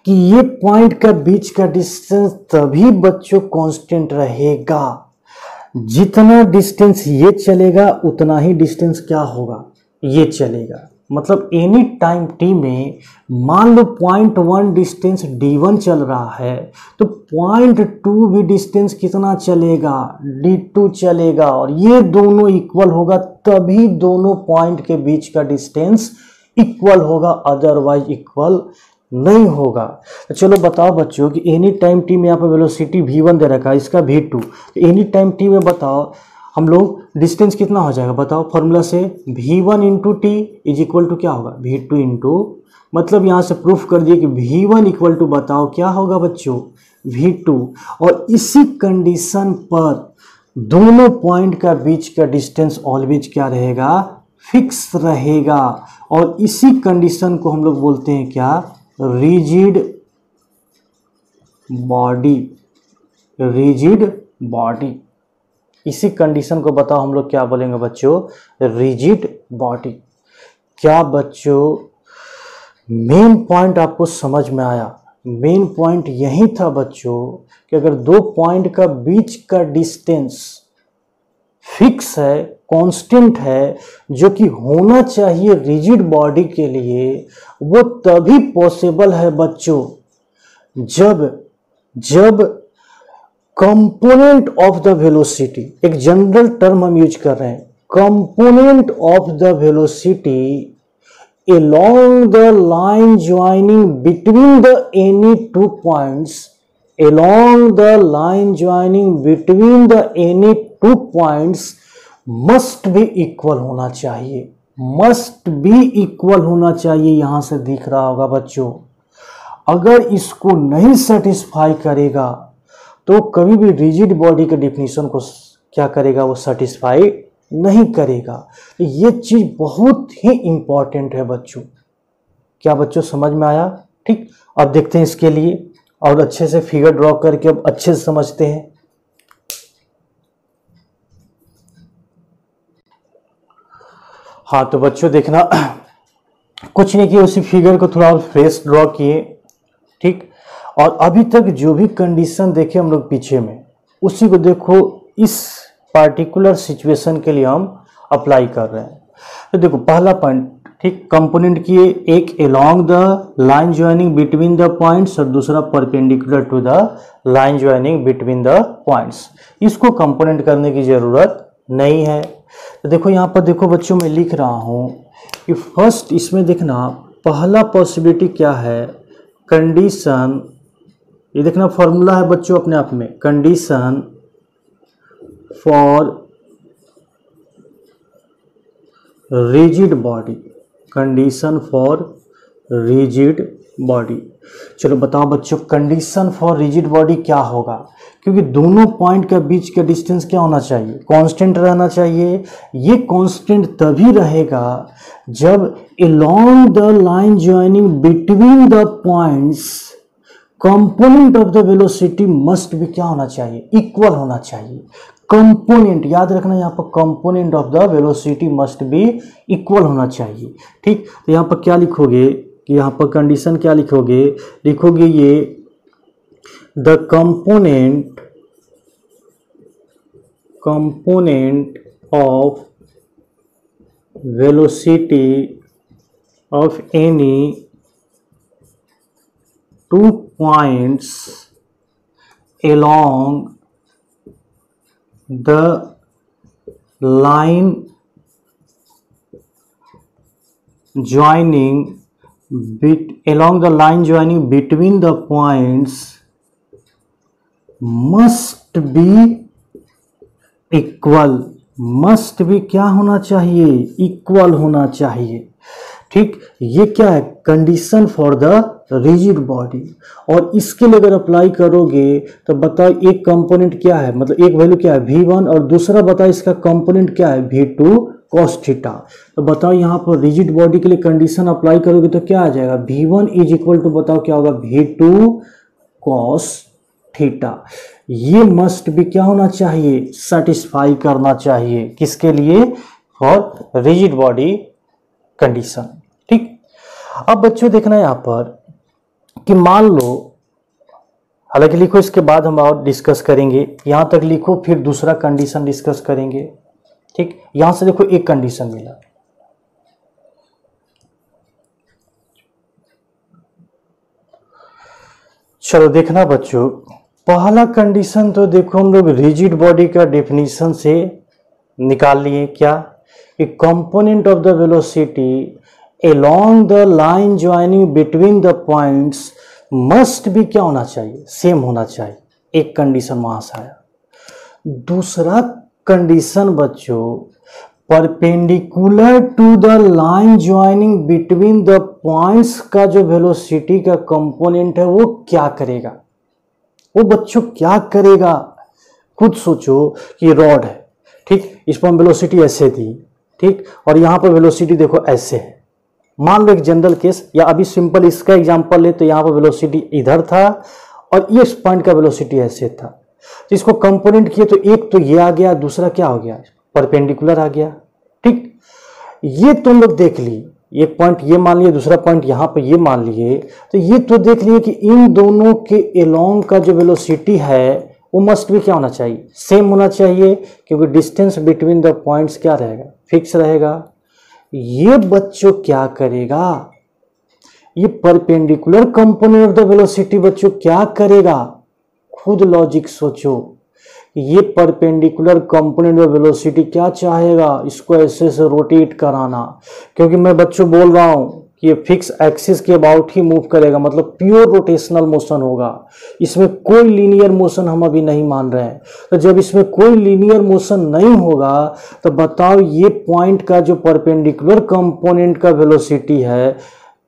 कि ये पॉइंट का बीच का डिस्टेंस तभी बच्चों कांस्टेंट रहेगा, जितना डिस्टेंस ये चलेगा उतना ही डिस्टेंस क्या होगा, ये चलेगा। मतलब एनी टाइम टी में मान लो 0.1 डिस्टेंस d1 चल रहा है तो 0.2 भी डिस्टेंस कितना चलेगा, d2 चलेगा, और ये दोनों इक्वल होगा तभी दोनों पॉइंट के बीच का डिस्टेंस इक्वल होगा, अदरवाइज इक्वल नहीं होगा। तो चलो बताओ बच्चों कि एनी टाइम टी में यहाँ पर वेलोसिटी v1 दे रखा है, इसका v2, तो एनी टाइम टी में बताओ हम लोग डिस्टेंस कितना हो जाएगा, बताओ फॉर्मूला से v1 into T is equal to क्या होगा, v2 इंटू, मतलब यहाँ से प्रूफ कर दिए कि v1 इक्वल टू बताओ क्या होगा बच्चों, v2, और इसी कंडीशन पर दोनों पॉइंट का बीच का डिस्टेंस ऑलवेज क्या रहेगा, फिक्स रहेगा, और इसी कंडीशन को हम लोग बोलते हैं क्या, रिजिड बॉडी, रिजिड बॉडी। इसी कंडीशन को बताओ हम लोग क्या बोलेंगे बच्चों, रिजिड बॉडी। क्या बच्चों मेन पॉइंट आपको समझ में आया, मेन पॉइंट यही था बच्चों कि अगर दो पॉइंट का बीच का डिस्टेंस फिक्स है, कांस्टेंट है, जो कि होना चाहिए रिजिड बॉडी के लिए, वो तभी पॉसिबल है बच्चों जब कंपोनेंट ऑफ द वेलोसिटी, एक जनरल टर्म हम यूज कर रहे हैं, component of the velocity along the line joining between the any two points, along the line joining between the any two points must be equal होना चाहिए, must be equal होना चाहिए। यहां से दिख रहा होगा बच्चों, अगर इसको नहीं सेटिस्फाई करेगा तो कभी भी रिजिड बॉडी के डिफिनीशन को क्या करेगा, वो सेटिस्फाई नहीं करेगा। तो ये चीज बहुत ही इंपॉर्टेंट है बच्चों। क्या बच्चों समझ में आया? ठीक, अब देखते हैं इसके लिए और अच्छे से फिगर ड्रॉ करके अब अच्छे से समझते हैं। हाँ तो बच्चों देखना, कुछ नहीं किया, उसी फिगर को थोड़ा और फ्रेश ड्रॉ किए। ठीक, और अभी तक जो भी कंडीशन देखे हम लोग पीछे में, उसी को देखो इस पार्टिकुलर सिचुएशन के लिए हम अप्लाई कर रहे हैं। तो देखो पहला पॉइंट, ठीक, कंपोनेंट किए, एक along the line joining between the points और दूसरा perpendicular to the line joining between the points. इसको कंपोनेंट करने की जरूरत नहीं है। तो देखो यहाँ पर देखो बच्चों मैं लिख रहा हूँ कि फर्स्ट इसमें देखना पहला पॉसिबिलिटी क्या है, कंडीशन, ये देखना फॉर्मूला है बच्चों अपने आप में, condition for rigid body, condition for rigid body. चलो बताओ बच्चों कंडीशन फॉर रिजिड बॉडी क्या होगा, क्योंकि दोनों पॉइंट के बीच का डिस्टेंस क्या होना चाहिए, कांस्टेंट रहना चाहिए। ये कांस्टेंट तभी रहेगा जब along the line joining between the points component of the velocity must भी क्या होना चाहिए, इक्वल होना चाहिए। कंपोनेंट याद रखना, यहाँ पर component of the velocity must be equal होना चाहिए। ठीक, तो यहाँ पर क्या लिखोगे कि यहाँ पर कंडीशन क्या लिखोगे, लिखोगे ये the component of velocity of any 2 points along the line joining between the points must be equal, must भी क्या होना चाहिए, इक्वल होना चाहिए। ठीक, ये क्या है, condition for the rigid body. और इसके लिए अगर अप्लाई करोगे तो बताओ एक कंपोनेंट क्या है, मतलब एक वैल्यू क्या है V1 और दूसरा बताओ इसका कंपोनेंट क्या है V2 cos थीटा। तो बताओ यहाँ पर रिजिड बॉडी के लिए कंडीशन अप्लाई करोगे तो क्या आ जाएगा, V1 इज इक्वल टू बताओ क्या होगा V2 cos थीटा। ये मस्ट भी क्या होना चाहिए, सेटिस्फाई करना चाहिए, किसके लिए, फॉर रिजिड बॉडी कंडीशन। ठीक, अब बच्चों देखना है यहां पर कि मान लो, हालांकि लिखो इसके बाद हम और डिस्कस करेंगे, यहां तक लिखो फिर दूसरा कंडीशन डिस्कस करेंगे। ठीक, यहां से देखो एक कंडीशन मिला, चलो देखना बच्चों, पहला कंडीशन तो देखो हम लोग रिजिड बॉडी का डेफिनेशन से निकाल लिए, क्या, ए component of the velocity along the line joining between the points must भी क्या होना चाहिए, सेम होना चाहिए। एक कंडीशन वहां से आया। दूसरा कंडीशन बच्चों, perpendicular to the line joining between the points का जो वेलोसिटी का कंपोनेंट है वो क्या करेगा, वो बच्चों क्या करेगा, खुद सोचो कि रॉड है, ठीक, इस पर वेलोसिटी ऐसे दी, ठीक, और यहां पर वेलोसिटी देखो ऐसे है। मान लो एक जनरल केस, या अभी सिंपल इसका एग्जांपल ले तो यहां पर वेलोसिटी इधर था और ये इस पॉइंट का वेलोसिटी ऐसे था, तो इसको कंपोनेंट किए तो एक तो ये आ गया, दूसरा क्या हो गया, परपेंडिकुलर आ गया। ठीक, ये तुम लोग देख ली, एक पॉइंट ये मान लिए, दूसरा पॉइंट यहां पे ये मान लिए, तो ये तो देख लिए कि इन दोनों के एलोंग का जो वेलोसिटी है वो मस्ट भी क्या होना चाहिए, सेम होना चाहिए, क्योंकि डिस्टेंस बिटवीन द पॉइंट्स क्या रहेगा, फिक्स रहेगा। ये बच्चों क्या करेगा, ये perpendicular component of the velocity बच्चों क्या करेगा, खुद लॉजिक सोचो। ये परपेंडिकुलर कंपोनेंट ऑफ वेलोसिटी क्या चाहेगा, इसको ऐसे से रोटेट कराना, क्योंकि मैं बच्चों बोल रहा हूं कि ये फिक्स एक्सिस के अबाउट ही मूव करेगा, मतलब प्योर रोटेशनल मोशन होगा, इसमें कोई लीनियर मोशन हम अभी नहीं मान रहे हैं। तो जब इसमें कोई लीनियर मोशन नहीं होगा तो बताओ ये पॉइंट का जो परपेंडिकुलर कंपोनेंट का वेलोसिटी है,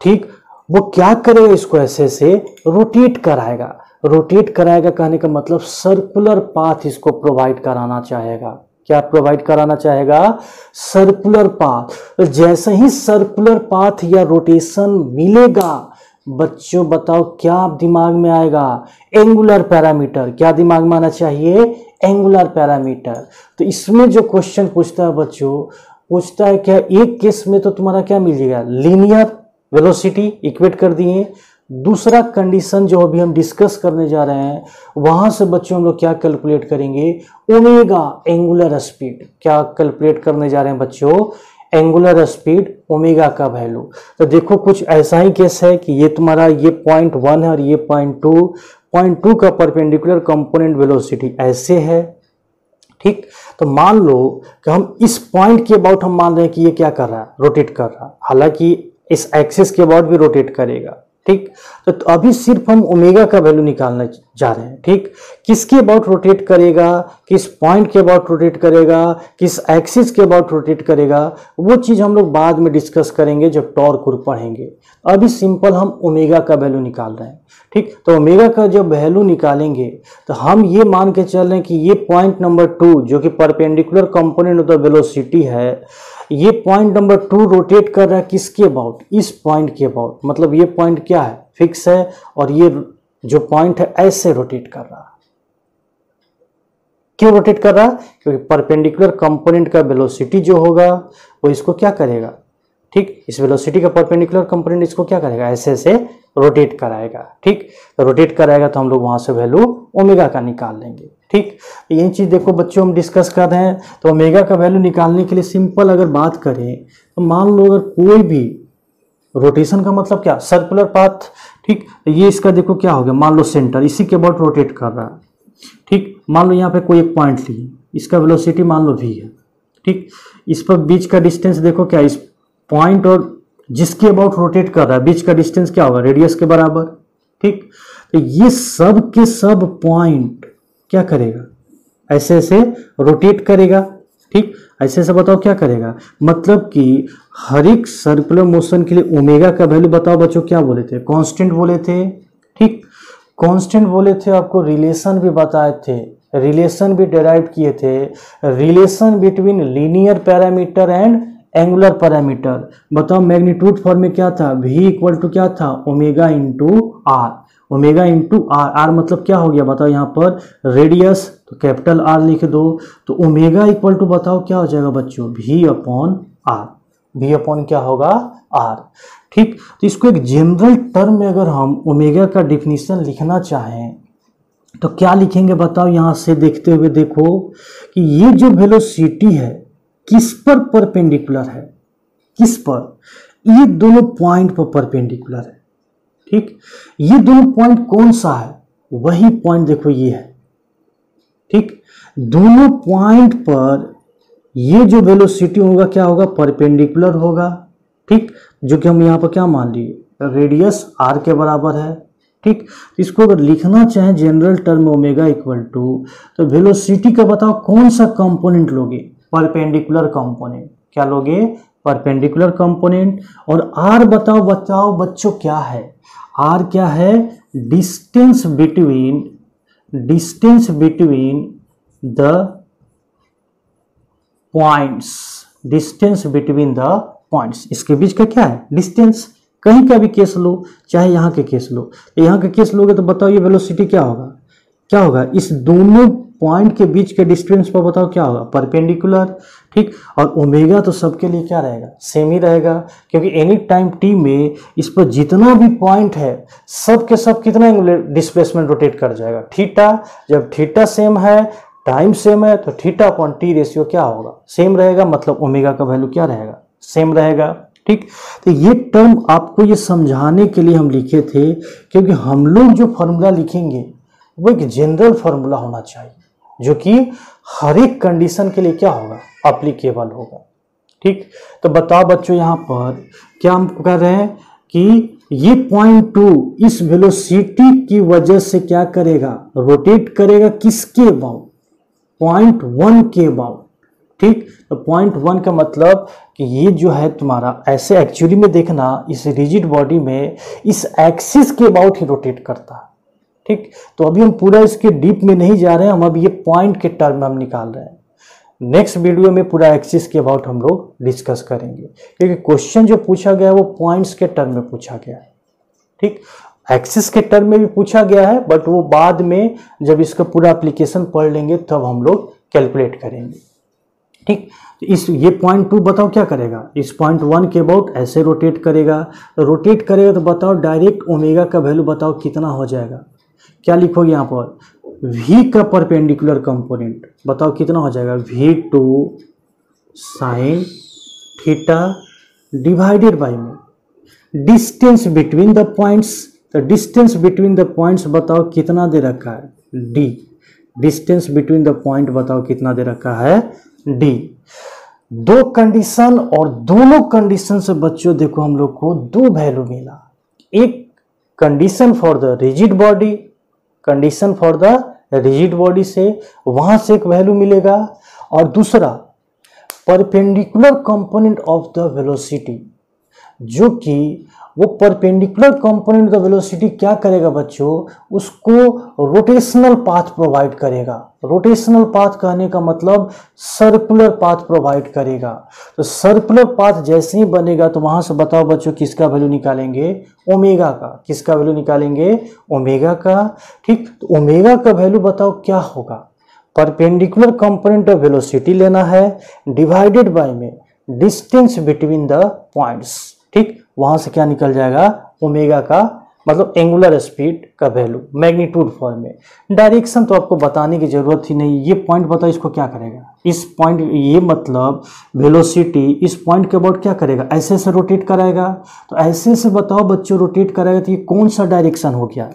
ठीक, वो क्या करेगा, इसको ऐसे से रोटेट कराएगा। रोटेट कराएगा कहने का मतलब सर्कुलर पाथ इसको प्रोवाइड कराना चाहेगा। क्या प्रोवाइड कराना चाहेगा, सर्कुलर पाथ। तो जैसे ही सर्कुलर पाथ या रोटेशन मिलेगा बच्चों, बताओ क्या दिमाग में आएगा, एंगुलर पैरामीटर। क्या दिमाग में आना चाहिए, एंगुलर पैरामीटर। तो इसमें जो क्वेश्चन पूछता है बच्चों, पूछता है क्या, एक केस में तो तुम्हारा क्या मिलेगा, लीनियर वेलोसिटी इक्वेट कर दिए। दूसरा कंडीशन जो अभी हम डिस्कस करने जा रहे हैं, वहां से बच्चों हम लोग क्या कैलकुलेट करेंगे, ओमेगा एंगुलर स्पीड। क्या कैलकुलेट करने जा रहे हैं बच्चों, एंगुलर स्पीड, ओमेगा का वैल्यू। तो देखो कुछ ऐसा ही केस है कि ये तुम्हारा ये पॉइंट 1 है और ये पॉइंट टू का परपेंडिकुलर कंपोनेंट वेलोसिटी ऐसे है। ठीक, तो मान लो कि हम इस पॉइंट के अबाउट हम मान रहे हैं कि ये क्या कर रहा है, रोटेट कर रहा है, हालांकि इस एक्सिस के अबाउट भी रोटेट करेगा। ठीक, तो अभी सिर्फ हम ओमेगा का वैल्यू निकालने जा रहे हैं। ठीक, किसके अबाउट रोटेट करेगा, किस पॉइंट के अबाउट रोटेट करेगा, किस एक्सिस के अबाउट रोटेट करेगा, वो चीज हम लोग बाद में डिस्कस करेंगे जब टॉर्क पढ़ेंगे। अभी सिंपल हम ओमेगा का वैल्यू निकाल रहे हैं। ठीक, तो ओमेगा का जब वैल्यू निकालेंगे तो हम ये मान के चल रहे हैं कि ये पॉइंट नंबर 2 जो कि perpendicular component of the velocity है, ये पॉइंट नंबर 2 रोटेट कर रहा है किसके अबाउट, इस पॉइंट के अबाउट। मतलब ये पॉइंट क्या है, फिक्स है, और ये जो पॉइंट है ऐसे रोटेट कर रहा है। क्यों रोटेट कर रहा है, क्योंकि परपेंडिकुलर कंपोनेंट का वेलोसिटी जो होगा वो इसको क्या करेगा, ठीक, इस वेलोसिटी का परपेंडिकुलर कंपोनेंट इसको क्या करेगा, ऐसे ऐसे रोटेट कराएगा। ठीक, तो रोटेट कराएगा तो हम लोग वहां से वैल्यू ओमेगा का निकाल लेंगे। ठीक, यही चीज देखो बच्चों हम डिस्कस कर रहे हैं। तो ओमेगा का वैल्यू निकालने के लिए सिंपल अगर बात करें तो मान लो अगर कोई भी रोटेशन का मतलब क्या, सर्कुलर पाथ। ठीक, ये इसका देखो क्या हो गया, मान लो सेंटर इसी के अबाउट रोटेट कर रहा है। ठीक, मान लो यहाँ पे कोई एक पॉइंट लिए, इसका वेलोसिटी मान लो v है। ठीक, इस पर बीच का डिस्टेंस देखो क्या, इस पॉइंट और जिसके अबाउट रोटेट कर रहा है बीच का डिस्टेंस क्या होगा, रेडियस के बराबर। ठीक, तो ये सब के सब पॉइंट क्या करेगा, ऐसे ऐसे रोटेट करेगा। ठीक, ऐसे ऐसे बताओ क्या करेगा, मतलब कि हर एक सर्कुलर मोशन के लिए ओमेगा का वैल्यू बताओ बच्चों क्या बोले थे, कांस्टेंट बोले थे। ठीक, कांस्टेंट बोले थे, आपको रिलेशन भी बताए थे, रिलेशन भी डेराइव किए थे, relation between linear parameter and angular parameter. बताओ मैग्नीट्यूड फॉर्म में क्या था, v इक्वल टू क्या था, omega into R, omega into R, R मतलब क्या हो गया बताओ यहाँ पर रेडियस, तो कैपिटल आर लिख दो, तो ओमेगा इक्वल टू बताओ क्या हो जाएगा बच्चों, v upon R, v upon क्या होगा, आर। ठीक, तो इसको एक जनरल टर्म में अगर हम ओमेगा का डिफिनीशन लिखना चाहें तो क्या लिखेंगे बताओ, यहां से देखते हुए देखो कि ये जो वेलोसिटी है किस पर परपेंडिकुलर है, किस पर, ये दोनों पॉइंट पर परपेंडिकुलर है। ठीक, ये दोनों पॉइंट कौन सा है, वही पॉइंट देखो ये है। ठीक, दोनों पॉइंट पर ये जो वेलोसिटी होगा क्या होगा, परपेंडिकुलर होगा। ठीक, जो कि हम यहाँ पर क्या मान लिए, रेडियस आर के बराबर है। ठीक, इसको अगर लिखना चाहें general term omega equal to, तो वेलोसिटी का बताओ कौन सा कंपोनेंट लोगे, परपेंडिकुलर कंपोनेंट। क्या लोगे, परपेंडिकुलर कंपोनेंट। और आर बताओ बच्चों क्या है, आर क्या है, distance between the points, distance between the points, इसके बीच का क्या है, डिस्टेंस। कहीं का भी केस लो, चाहे यहाँ के केस लो, यहाँ के केस लोगे तो बताओ ये वेलोसिटी क्या होगा, क्या होगा, इस दोनों पॉइंट के बीच के डिस्टेंस पर बताओ क्या होगा, परपेंडिकुलर। ठीक, और ओमेगा तो सबके लिए क्या रहेगा, सेम ही रहेगा, क्योंकि एनी टाइम टी में इस पर जितना भी पॉइंट है सब के सब कितना एंगुलर डिस्प्लेसमेंट रोटेट कर जाएगा, थीटा। जब थीटा सेम है, टाइम सेम है, तो थीटा अपॉन टी रेशियो क्या होगा, सेम रहेगा, मतलब ओमेगा का वैल्यू क्या रहेगा, सेम रहेगा। ठीक, तो ये टर्म आपको ये समझाने के लिए हम लिखे थे, क्योंकि हम लोग जो फॉर्मूला लिखेंगे वो एक जनरल फॉर्मूला होना चाहिए, जो कि हर एक कंडीशन के लिए क्या होगा, एप्लीकेबल होगा। ठीक, तो बताओ बच्चों यहाँ पर क्या हम कर रहे हैं कि ये पॉइंट टू इस वेलोसिटी की वजह से क्या करेगा, रोटेट करेगा किसके अबाउट, पॉइंट वन के अबाउट। ठीक, तो पॉइंट वन का मतलब कि ये जो है तुम्हारा ऐसे एक्चुअली में देखना, इस रिजिड बॉडी में इस एक्सिस के अबाउट ही रोटेट करता है। ठीक, तो अभी हम पूरा इसके डीप में नहीं जा रहे हैं, हम अभी ये पॉइंट के टर्म में हम निकाल रहे हैं। नेक्स्ट वीडियो में पूरा एक्सिस के अबाउट हम लोग डिस्कस करेंगे, क्योंकि क्वेश्चन जो पूछा गया है वो पॉइंट्स के टर्म में पूछा गया है। ठीक, एक्सिस के टर्म में भी पूछा गया है, बट वो बाद में जब इसका पूरा एप्लीकेशन पढ़ लेंगे तब हम लोग कैलकुलेट करेंगे। ठीक, इस ये पॉइंट टू बताओ क्या करेगा, इस पॉइंट वन के अबाउट ऐसे रोटेट करेगा, तो रोटेट करेगा तो बताओ डायरेक्ट ओमेगा का वैल्यू बताओ कितना हो जाएगा, क्या लिखोगे यहाँ पर, v का परपेंडिकुलर कंपोनेंट बताओ कितना हो जाएगा, v2 sine theta divided by में डिस्टेंस बिटवीन द पॉइंट्स। तो डिस्टेंस बिटवीन द पॉइंट्स बताओ कितना दे रखा है, d, distance between the point बताओ कितना दे रखा है, d। दो कंडीशन, और दोनों कंडीशन से बच्चों देखो हम लोग को दो वैल्यू मिला, एक condition for the rigid body, condition for the rigid body से वहां से एक वैल्यू मिलेगा, और दूसरा perpendicular component of the velocity, जो कि वो perpendicular component of the velocity क्या करेगा बच्चों, उसको रोटेशनल पाथ प्रोवाइड करेगा। रोटेशनल पाथ कहने का मतलब सर्कुलर पाथ प्रोवाइड करेगा। तो सर्कुलर पाथ जैसे ही बनेगा तो वहां से बताओ बच्चों किसका वैल्यू निकालेंगे, ओमेगा का। किसका वैल्यू निकालेंगे, ओमेगा का। ठीक, तो ओमेगा का वैल्यू बताओ क्या होगा, परपेंडिकुलर कंपोनेंट ऑफ वेलोसिटी लेना है डिवाइडेड बाय में डिस्टेंस बिटवीन द पॉइंट्स। ठीक, वहां से क्या निकल जाएगा, ओमेगा का मतलब एंगुलर स्पीड का वैल्यू मैग्नीट्यूड फॉर्म में। डायरेक्शन तो आपको बताने की जरूरत ही नहीं, ये पॉइंट बताओ इसको क्या करेगा, इस पॉइंट, ये मतलब वेलोसिटी इस पॉइंट के अबाउट क्या करेगा, ऐसे से रोटेट कराएगा। तो ऐसे से बताओ बच्चों रोटेट कराएगा तो ये कौन सा डायरेक्शन हो गया।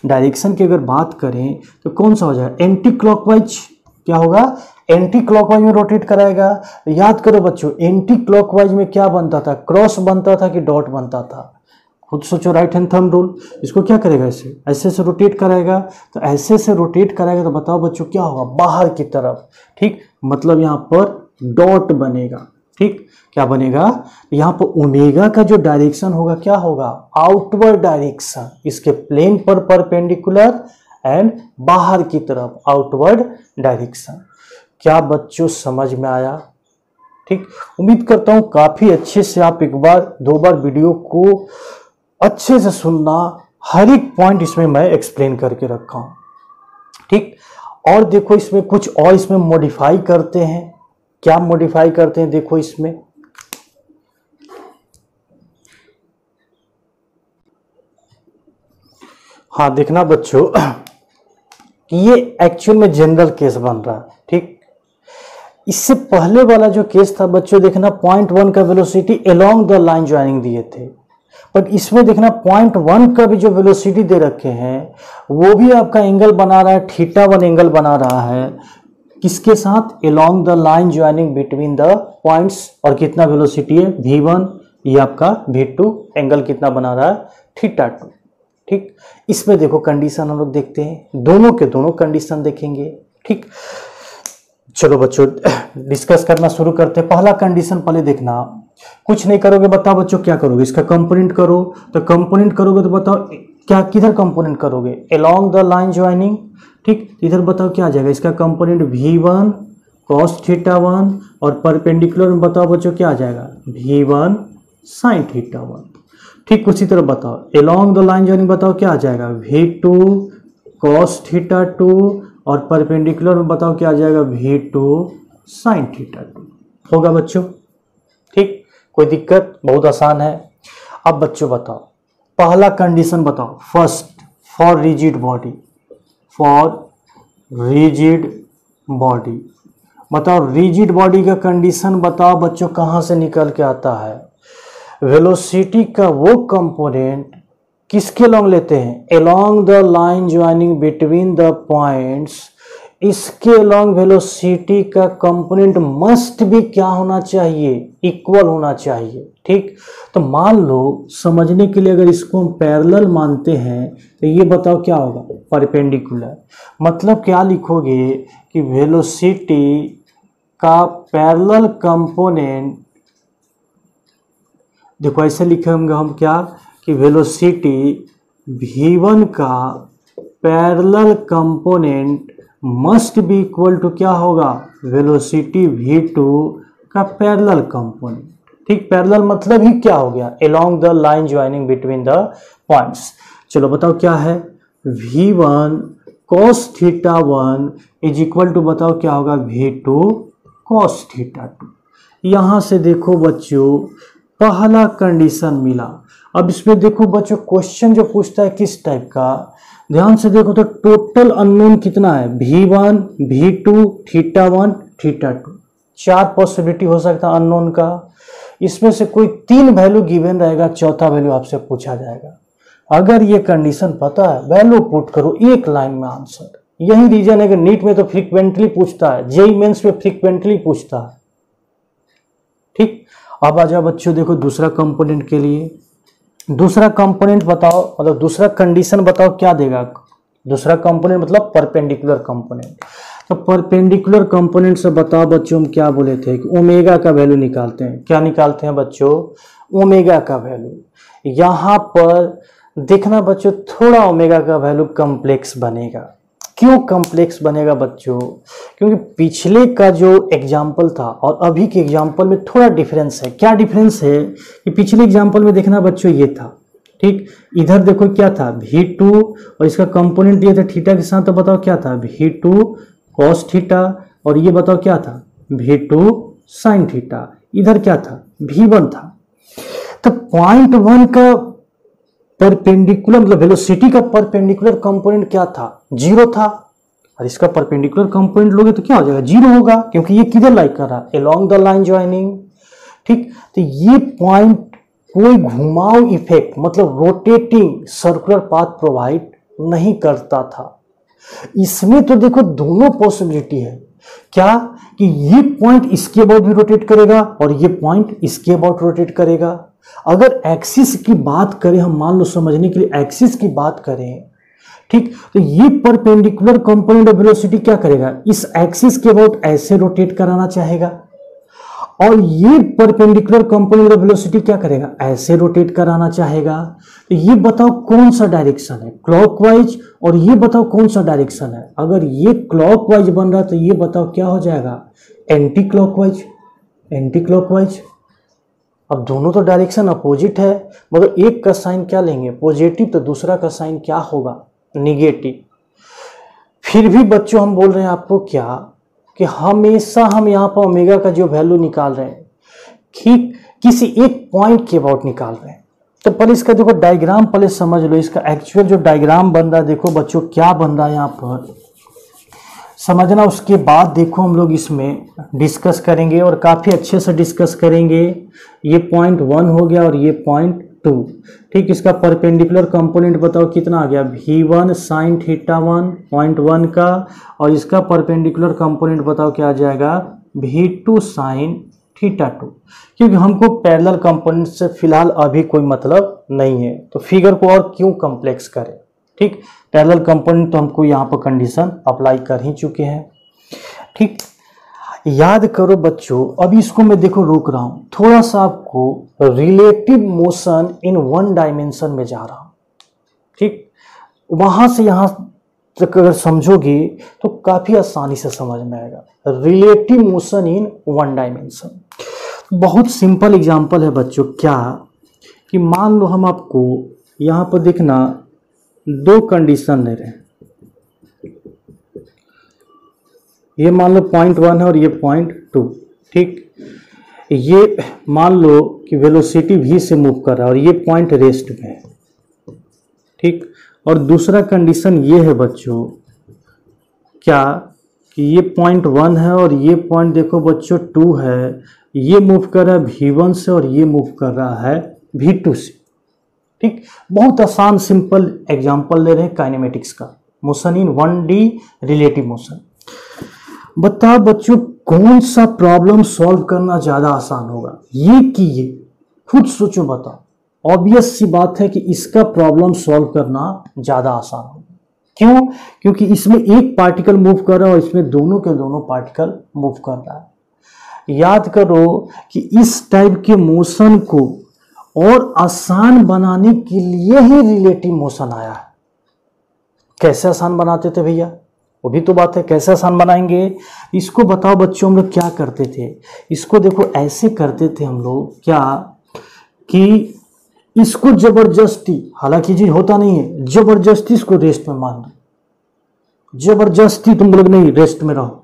डायरेक्शन की अगर बात करें तो कौन सा हो जाएगा, एंटी क्लॉकवाइज। क्या होगा, एंटी क्लॉकवाइज में रोटेट कराएगा। याद करो बच्चों, एंटी क्लॉकवाइज में क्या बनता था, क्रॉस बनता था कि डॉट बनता था। खुद सोचो, राइट हैंड थंब रूल। इसको क्या करेगा, ऐसे ऐसे से रोटेट कराएगा। तो ऐसे से रोटेट कराएगा तो बताओ बच्चों क्या होगा, बाहर की तरफ। ठीक, मतलब यहाँ पर डॉट बनेगा। ठीक, क्या बनेगा, यहाँ पर ओमेगा का जो डायरेक्शन होगा क्या होगा, आउटवर्ड डायरेक्शन। इसके प्लेन पर परपेंडिकुलर एंड बाहर की तरफ आउटवर्ड डायरेक्शन। क्या बच्चों समझ में आया। ठीक, उम्मीद करता हूँ काफी अच्छे से आप एक बार दो बार वीडियो को अच्छे से सुनना। हर एक पॉइंट इसमें मैं एक्सप्लेन करके रखा हूं। ठीक, और देखो इसमें कुछ और इसमें मॉडिफाई करते हैं। क्या मॉडिफाई करते हैं, देखो इसमें हाँ देखना बच्चों कि ये एक्चुअल में जनरल केस बन रहा है। ठीक, इससे पहले वाला जो केस था बच्चों, देखना पॉइंट 1 का velocity along the line joining दिए थे, बट इसमें देखना पॉइंट 1 का भी जो वेलोसिटी दे रखे हैं वो भी आपका एंगल बना रहा है, θ1 एंगल बना रहा है। किसके साथ, along the line joining between the points. और कितना वेलोसिटी है, v1, ये आपका v2 एंगल कितना बना रहा है, θ2। ठीक, इसमें देखो कंडीशन हम लोग देखते हैं, दोनों के दोनों कंडीशन देखेंगे। ठीक, चलो बच्चों डिस्कस करना शुरू करते हैं। पहला कंडीशन पहले देखना, कुछ नहीं करोगे, बताओ बच्चों क्या करोगे, इसका कंपोनेंट करो। तो कंपोनेंट करोगे तो बताओ क्या, किधर कंपोनेंट करोगे, अलोंग द लाइन ज्वाइनिंग। ठीक, इधर बताओ क्या आ जाएगा, इसका कंपोनेंट v1 cos θ1 और परपेंडिकुलर में बताओ बच्चों क्या आ जाएगा, v1 sin θ1। ठीक, उसी तरह बताओ अलोंग द लाइन ज्वाइनिंग बताओ क्या आ जाएगा, v2 cos θ2 और परपेंडिकुलर में बताओ क्या आ जाएगा, v2 sin θ2। होगा बच्चों। ठीक, कोई दिक्कत, बहुत आसान है। अब बच्चों बताओ पहला कंडीशन बताओ, first for rigid body, for rigid body बताओ, रिजिड बॉडी का कंडीशन बताओ बच्चों कहाँ से निकल के आता है। वेलोसिटी का वो कंपोनेंट किसके लॉन्ग लेते हैं, along the line joining between the points. इसके अलोंग वेलोसिटी का कंपोनेंट मस्ट भी क्या होना चाहिए, इक्वल होना चाहिए। ठीक, तो मान लो समझने के लिए अगर इसको हम पैरेलल मानते हैं तो ये बताओ क्या होगा, परपेंडिकुलर। मतलब क्या लिखोगे कि वेलोसिटी का पैरेलल कंपोनेंट, देखो ऐसे लिखेंगे हम क्या, कि वेलोसिटी v1 का parallel component must be equal to क्या होगा, वेलोसिटी v2 का पैरेलल कंपोनेंट। ठीक, पैरेलल मतलब ही क्या हो गया, along the line joining between the points. चलो बताओ क्या है, v1 cos θ1 is equal to बताओ क्या होगा, v2 cos θ2। यहां से देखो बच्चों पहला कंडीशन मिला। अब इसमें देखो बच्चों क्वेश्चन जो पूछता है किस टाइप का, ध्यान से देखो तो टोटल अननोन कितना है, v1 v2 θ1 θ2। 4 पॉसिबिलिटी हो सकता है अननोन का। इसमें से कोई 3 वैल्यू गिवन रहेगा, चौथा वैल्यू आपसे पूछा जाएगा। अगर ये कंडीशन पता है, वैल्यू पुट करो एक लाइन में आंसर। यही रीजन है कि नीट में तो फ्रीक्वेंटली पूछता है, जेईई मेंस में फ्रीक्वेंटली पूछता है। ठीक, अब आ जाओ बच्चों देखो दूसरा कंपोनेंट के लिए। दूसरा कंपोनेंट बताओ, मतलब दूसरा कंडीशन बताओ क्या देगा। दूसरा कंपोनेंट मतलब परपेंडिकुलर कंपोनेंट। तो परपेंडिकुलर कंपोनेंट से बताओ बच्चों हम क्या बोले थे कि ओमेगा का वैल्यू निकालते हैं। क्या निकालते हैं बच्चों, ओमेगा का वैल्यू। यहां पर देखना बच्चों थोड़ा ओमेगा का वैल्यू कॉम्प्लेक्स बनेगा। क्यों कॉम्प्लेक्स बनेगा बच्चों, क्योंकि पिछले का जो एग्जाम्पल था और अभी के एग्जाम्पल में थोड़ा डिफरेंस है। क्या डिफरेंस है कि पिछले एग्जाम्पल में देखना बच्चों ये था, ठीक, इधर देखो क्या था v2 और इसका कंपोनेंट दिया था थीटा के साथ। तो बताओ क्या था, v2 cos थीटा और ये बताओ क्या था, v2 sin थीटा। इधर क्या था, v1 था। तो पॉइंट 1 का परपेंडिकुलर मतलब वेलोसिटी का परपेंडिकुलर कंपोनेंट क्या था, 0 था। और इसका परपेंडिकुलर कंपोनेंट लोगे तो क्या हो जाएगा, 0 होगा, क्योंकि ये किधर लाई कर रहा है, अलोंग द लाइन ज्वाइनिंग। ठीक, तो ये पॉइंट कोई घुमाव इफेक्ट मतलब रोटेटिंग सर्कुलर पाथ प्रोवाइड नहीं करता था। इसमें तो देखो दोनों पॉसिबिलिटी है, क्या कि ये पॉइंट इसके अबाउट भी रोटेट करेगा और ये पॉइंट इसके अबाउट रोटेट करेगा। अगर एक्सिस की बात करें, हम मान लो समझने के लिए एक्सिस की बात करें, ठीक, तो ये परपेंडिकुलर कंपोनेंट ऑफ वेलोसिटी क्या करेगा, इस एक्सिस के अबाउट ऐसे रोटेट कराना चाहेगा, और ये परपेंडिकुलर कंपोनेंट ऑफ वेलोसिटी क्या करेगा, ऐसे रोटेट कराना चाहेगा। तो ये बताओ कौन सा डायरेक्शन है, क्लॉकवाइज, और ये बताओ कौन सा डायरेक्शन है। अगर ये क्लॉकवाइज बन रहा तो ये बताओ क्या हो जाएगा, एंटी क्लॉकवाइज, एंटी क्लॉकवाइज। अब दोनों तो डायरेक्शन अपोजिट है, मगर एक का साइन क्या लेंगे, पॉजिटिव, तो दूसरा का साइन क्या होगा, नेगेटिव। फिर भी बच्चों हम बोल रहे हैं आपको क्या कि हमेशा हम यहाँ पर ओमेगा का जो वैल्यू निकाल रहे हैं, ठीक किसी एक पॉइंट के अबाउट निकाल रहे हैं। तो पहले इसका देखो डायग्राम पहले समझ लो, इसका एक्चुअल जो डायग्राम बन रहा है, देखो बच्चों क्या बन रहा है यहाँ पर समझना। उसके बाद देखो हम लोग इसमें डिस्कस करेंगे और काफ़ी अच्छे से डिस्कस करेंगे। ये पॉइंट 1 हो गया और ये पॉइंट 2, ठीक। इसका परपेंडिकुलर कंपोनेंट बताओ कितना आ गया, V1 साइन थीटा 1 पॉइंट 1 का, और इसका परपेंडिकुलर कंपोनेंट बताओ क्या आ जाएगा, V2 साइन थीटा 2। क्योंकि हमको पैरेलल कंपोनेंट से फिलहाल अभी कोई मतलब नहीं है, तो फिगर को और क्यों कॉम्प्लेक्स करें, ठीक। पैरेलल कंपोनेंट तो हमको यहाँ पर कंडीशन अप्लाई कर ही चुके हैं, ठीक। याद करो बच्चों, अभी इसको मैं देखो रोक रहा हूं, थोड़ा सा आपको रिलेटिव मोशन इन 1 डायमेंशन में जा रहा हूं, ठीक। वहां से यहां तक अगर समझोगे तो काफी आसानी से समझ में आएगा। रिलेटिव मोशन इन 1 डायमेंशन बहुत सिंपल एग्जांपल है बच्चों, क्या कि मान लो हम आपको यहां पर देखना 2 कंडीशन ले रहे हैं, ये मान लो पॉइंट 1 है और ये पॉइंट 2, ठीक। ये मान लो कि वेलोसिटी v से मूव कर रहा है और ये पॉइंट रेस्ट में है, ठीक। और दूसरा कंडीशन ये है बच्चों, क्या कि ये पॉइंट 1 है और ये पॉइंट देखो बच्चों 2 है, ये मूव कर रहा है v1 से और ये मूव कर रहा है v2 से, ठीक। बहुत आसान सिंपल एग्जांपल ले रहे हैं काइनेमेटिक्स का, motion in 1D relative motion. बताओ बच्चों कौन सा प्रॉब्लम सॉल्व करना ज्यादा आसान होगा, ये कि ये, खुद सोचो बताओ। ऑब्वियस सी बात है कि इसका प्रॉब्लम सॉल्व करना ज्यादा आसान होगा। क्यों, क्योंकि इसमें एक पार्टिकल मूव कर रहा है और इसमें दोनों के दोनों पार्टिकल मूव कर रहा है। याद करो कि इस टाइप के मोशन को और आसान बनाने के लिए ही रिलेटिव मोशन आया है। कैसे आसान बनाते थे भैया, वो भी तो बात है, कैसे आसान बनाएंगे इसको बताओ बच्चों। हम लोग क्या करते थे, इसको देखो ऐसे करते थे हम लोग, क्या कि इसको जबरदस्ती, हालांकि जी होता नहीं है, जबरदस्ती इसको रेस्ट में मान दो, जबरदस्ती तुम लोग नहीं रेस्ट में रहो,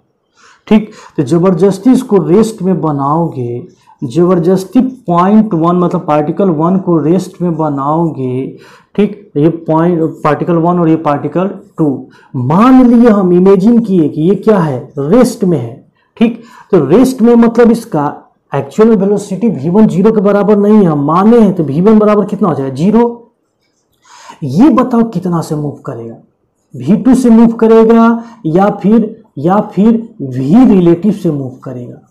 ठीक। तो जबरदस्ती इसको रेस्ट में बनाओगे, जबरदस्ती पॉइंट 1 मतलब पार्टिकल 1 को रेस्ट में बनाओगे, ठीक। ये पॉइंट पार्टिकल 1 और ये पार्टिकल 2 मान लिए, हम इमेजिन किए कि ये क्या है, रेस्ट में है, ठीक। तो रेस्ट में मतलब इसका एक्चुअल वेलोसिटी v1 0 के बराबर नहीं है, हम माने हैं, तो v1 बराबर कितना हो जाएगा, 0। ये बताओ कितना से मूव करेगा, v2 से मूव करेगा या फिर v रिलेटिव से मूव करेगा।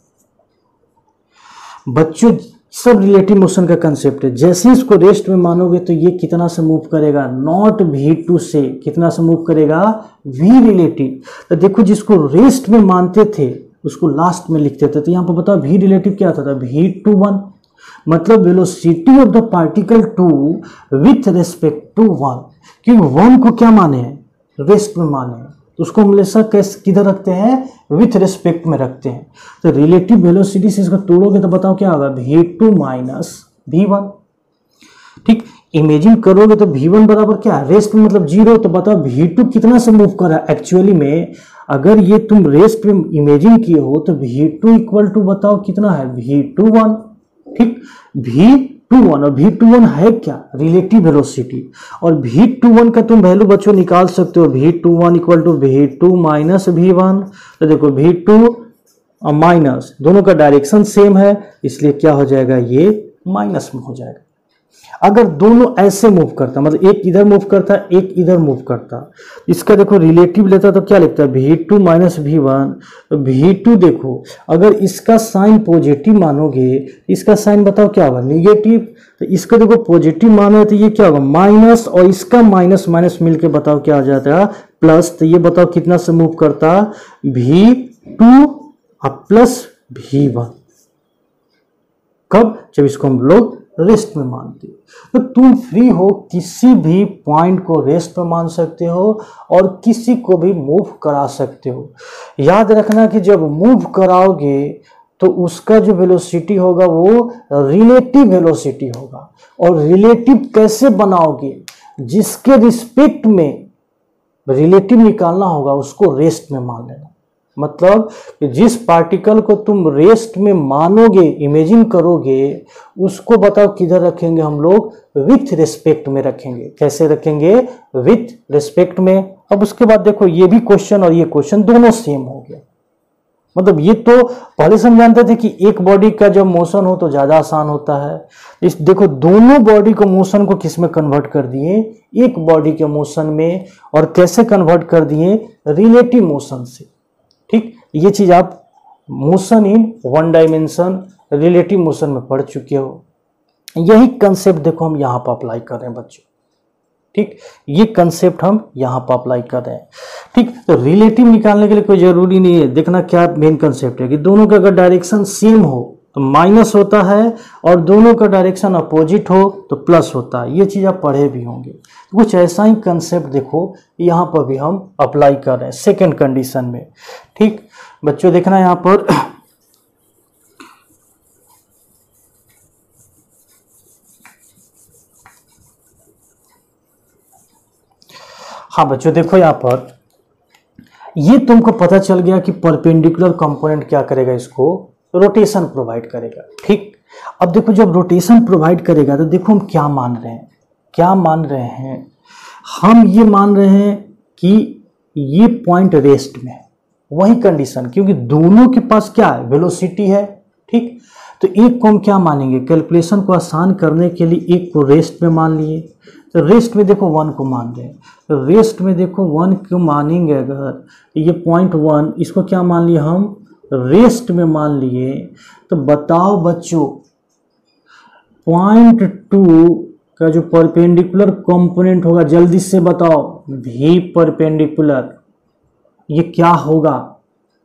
बच्चों सब रिलेटिव मोशन का कंसेप्ट है, जैसे इसको रेस्ट में मानोगे तो ये कितना से मूव करेगा, नॉट v2 से, कितना से मूव करेगा, v रिलेटिव। तो देखो जिसको रेस्ट में मानते थे उसको लास्ट में लिखते थे, तो यहाँ पर बताओ v रिलेटिव क्या आता था, v21, मतलब velocity of the particle 2 with respect to 1, क्योंकि 1 को क्या माने हैं, रेस्ट में माने हैं, तो उसको हम हमेशा कैसे किधर रखते हैं, विथ रिस्पेक्ट में रखते हैं। तो रिलेटिव वेलोसिटी से इसको तोड़ोगे तो बताओ क्या होगा, v2 माइनस v1, ठीक। इमेजिन करोगे तो v1 बराबर क्या है, रेस्ट में मतलब 0, तो बताओ v2 कितना से मूव कर रहा है। एक्चुअली में अगर ये तुम रेस्ट में इमेजिन किए हो तो v2 इक्वल टू बताओ कितना है, v21, ठीक। v V21 और V21 है क्या, रिलेटिव वेलोसिटी। और V21 का तुम वैल्यू बच्चों निकाल सकते हो, V21 equal to V2 minus V1। तो देखो V2 और माइनस दोनों का डायरेक्शन सेम है, इसलिए क्या हो जाएगा, ये माइनस में हो जाएगा। अगर दोनों ऐसे मूव करता, मतलब एक इधर मूव करता एक इधर मूव करता, इसका देखो रिलेटिव लेता तो क्या लिखता है, V2 माइनस V1। V2 देखो अगर इसका साइन पॉजिटिव मानोगे, इसका साइन बताओ क्या होगा, निगेटिव। तो इसका देखो पॉजिटिव मानो तो ये क्या होगा, माइनस, और इसका माइनस माइनस मिलके बताओ क्या आ जाता है, प्लस। तो ये बताओ कितना से मूव करता, V2 और प्लस V1। कब, जब इसको हम लोग रेस्ट में मानते हो। तो तुम फ्री हो, किसी भी पॉइंट को रेस्ट में मान सकते हो और किसी को भी मूव करा सकते हो। याद रखना कि जब मूव कराओगे तो उसका जो वेलोसिटी होगा वो रिलेटिव वेलोसिटी होगा। और रिलेटिव कैसे बनाओगे, जिसके रिस्पेक्ट में रिलेटिव निकालना होगा उसको रेस्ट में मान लेना। मतलब कि जिस पार्टिकल को तुम रेस्ट में मानोगे, इमेजिन करोगे, उसको बताओ किधर रखेंगे हम लोग, विथ रिस्पेक्ट में रखेंगे। कैसे रखेंगे, विथ रिस्पेक्ट में। अब उसके बाद देखो ये भी क्वेश्चन और ये क्वेश्चन दोनों सेम हो गया। मतलब ये तो पहले से हम जानते थे कि एक बॉडी का जब मोशन हो तो ज्यादा आसान होता है। इस देखो दोनों बॉडी को मोशन को किस में कन्वर्ट कर दिए, एक बॉडी के मोशन में। और कैसे कन्वर्ट कर दिए, रिलेटिव मोशन से। ठीक, ये चीज आप motion in one dimension relative motion में पढ़ चुके हो। यही कंसेप्ट देखो हम यहाँ पर अप्लाई कर रहे हैं बच्चों। ठीक, ये कंसेप्ट हम यहाँ पर अप्लाई कर रहे हैं। ठीक, तो रिलेटिव निकालने के लिए कोई जरूरी नहीं है, देखना क्या मेन कंसेप्ट है कि दोनों का अगर डायरेक्शन सेम हो तो माइनस होता है, और दोनों का डायरेक्शन अपोजिट हो तो प्लस होता है। ये चीज आप पढ़े भी होंगे। तो कुछ ऐसा ही कंसेप्ट देखो यहाँ पर भी हम अप्लाई कर रहे हैं सेकेंड कंडीशन में। ठीक बच्चों, देखना यहाँ पर हाँ बच्चों देखो यहाँ पर ये तुमको पता चल गया कि परपेंडिकुलर कंपोनेंट क्या करेगा, इसको रोटेशन प्रोवाइड करेगा। ठीक, अब देखो जब रोटेशन प्रोवाइड करेगा तो देखो हम क्या मान रहे हैं, क्या मान रहे हैं, हम ये मान रहे हैं कि ये पॉइंट रेस्ट में है। वही कंडीशन, क्योंकि दोनों के पास क्या है, वेलोसिटी है। ठीक, तो एक को हम क्या मानेंगे, कैलकुलेशन को आसान करने के लिए एक को रेस्ट में मान लिए। तो रेस्ट में देखो 1 को मान रहे हैं, तो रेस्ट में देखो 1 को मानेंगे अगर, ये पॉइंट 1 इसको क्या मान लिए हम, रेस्ट में मान लिए। तो बताओ बच्चों पॉइंट 2 का जो परपेंडिकुलर कंपोनेंट होगा, जल्दी से बताओ, भी परपेंडिकुलर, ये क्या होगा,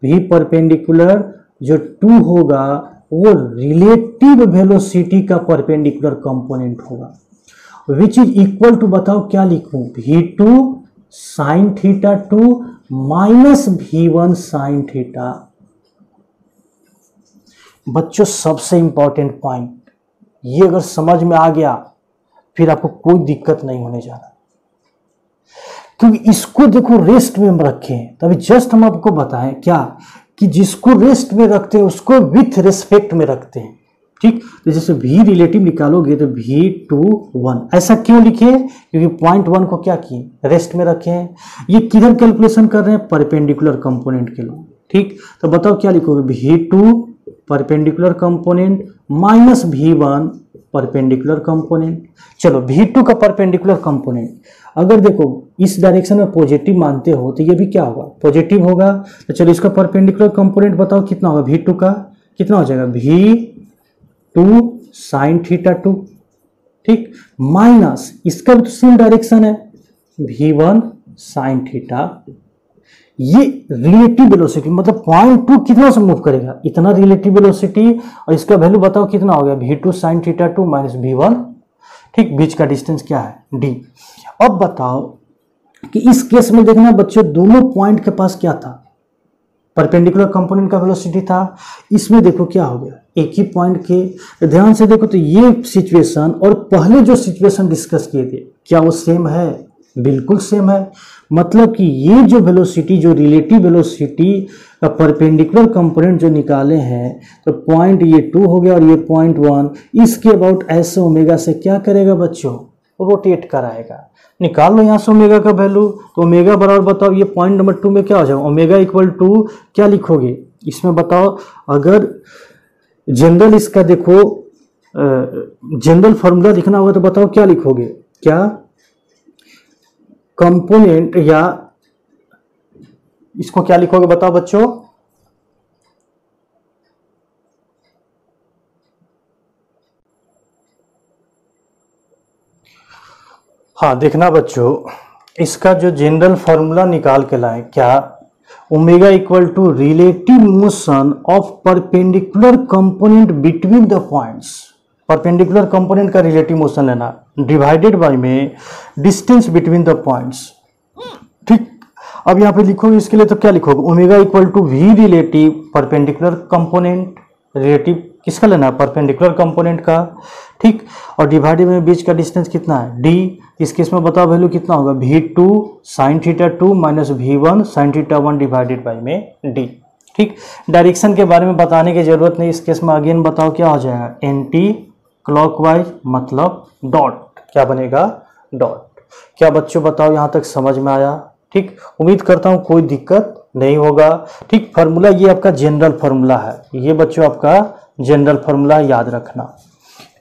भी परपेंडिकुलर जो 2 होगा वो रिलेटिव वेलोसिटी का परपेंडिकुलर कंपोनेंट होगा, विच इज इक्वल टू, बताओ क्या लिखूं, V2 sine theta 2 minus V1 sine theta. बच्चों सबसे इंपॉर्टेंट पॉइंट, ये अगर समझ में आ गया फिर आपको कोई दिक्कत नहीं होने जा रहा, क्योंकि इसको देखो रेस्ट में हम रखे हैं। तभी जस्ट हम आपको बताएं क्या, कि जिसको रेस्ट में रखते हैं उसको विथ रिस्पेक्ट में रखते हैं। ठीक, तो जैसे V रिलेटिव निकालोगे तो V21, ऐसा क्यों लिखे, क्योंकि पॉइंट 1 को क्या किए, रेस्ट में रखे हैं। ये किधर कैलकुलेशन कर रहे हैं, परपेंडिकुलर कंपोनेंट के लिए। ठीक, तो बताओ क्या लिखोगे, V2 perpendicular component minus V1 perpendicular component. चलो V2 का परपेंडिकुलर कंपोनेंट अगर देखो इस डायरेक्शन में पॉजिटिव मानते हो तो ये भी क्या होगा, पॉजिटिव होगा। तो चलो इसका परपेंडिकुलर कंपोनेंट बताओ कितना होगा, V2 का कितना हो जाएगा, V2 साइन थीटा 2। ठीक, माइनस इसका भी तो सेम डायरेक्शन है, V1 साइन थीटा। ये रिलेटिव वेलोसिटी, मतलब पॉइंट 2 कितना से मूव करेगा, इतना रिलेटिव वेलोसिटी, और इसका वैल्यू बताओ कितना हो गया, V2 sine theta 2 minus V1। ठीक, बीच का डिस्टेंस क्या है, D। अब बताओ कि इस केस में देखना बच्चों, दोनों पॉइंट के पास क्या था, परपेंडिकुलर कंपोनेंट का वेलोसिटी था। इसमें देखो क्या हो गया, एक ही पॉइंट के, ध्यान से देखो तो ये सिचुएशन और पहले जो सिचुएशन डिस्कस किए थे क्या वो सेम है, बिल्कुल सेम है। मतलब कि ये जो वेलोसिटी, जो रिलेटिव वेलोसिटी का परपेंडिकुलर कंपोनेंट जो निकाले हैं, तो पॉइंट ये 2 हो गया और ये पॉइंट 1, इसके अबाउट ऐसे ओमेगा से क्या करेगा बच्चों, रोटेट कराएगा। निकाल लो यहाँ से ओमेगा का वैल्यू, तो ओमेगा बराबर बताओ, ये पॉइंट नंबर 2 में क्या हो जाएगा, ओमेगा इक्वल टू क्या लिखोगे इसमें बताओ। अगर जनरल इसका देखो जनरल फॉर्मूला लिखना होगा तो बताओ क्या लिखोगे, क्या कंपोनेंट, या इसको क्या लिखोगे बताओ बच्चों। हाँ देखना बच्चों, इसका जो जनरल फॉर्मूला निकाल के लाए, क्या omega equal to relative motion of perpendicular component between the points. Perpendicular component का रिलेटिव मोशन लेना, डिवाइडेड बाय में डिस्टेंस बिटवीन द पॉइंट्स। ठीक, अब यहाँ पे लिखोगे इसके लिए तो क्या लिखोगे, omega equal to V relative perpendicular component, relative किसका लेना है, परपेंडिकुलर कंपोनेंट का। ठीक, और डिवाइडेड में बीच का डिस्टेंस कितना है, डी। इस केस में बताओ वैल्यू कितना होगा, v2 sin theta 2 minus v1 sin theta 1 divided by में d। ठीक, डायरेक्शन के बारे में बताने की जरूरत नहीं, इस केस में अगेन बताओ क्या हो जाएगा, एंटी क्लॉकवाइज, मतलब डॉट, क्या बनेगा, डॉट। क्या बच्चों बताओ यहाँ तक समझ में आया। ठीक, उम्मीद करता हूँ कोई दिक्कत नहीं होगा। ठीक, फार्मूला ये आपका जनरल फार्मूला है, ये बच्चों आपका जनरल फार्मूला याद रखना।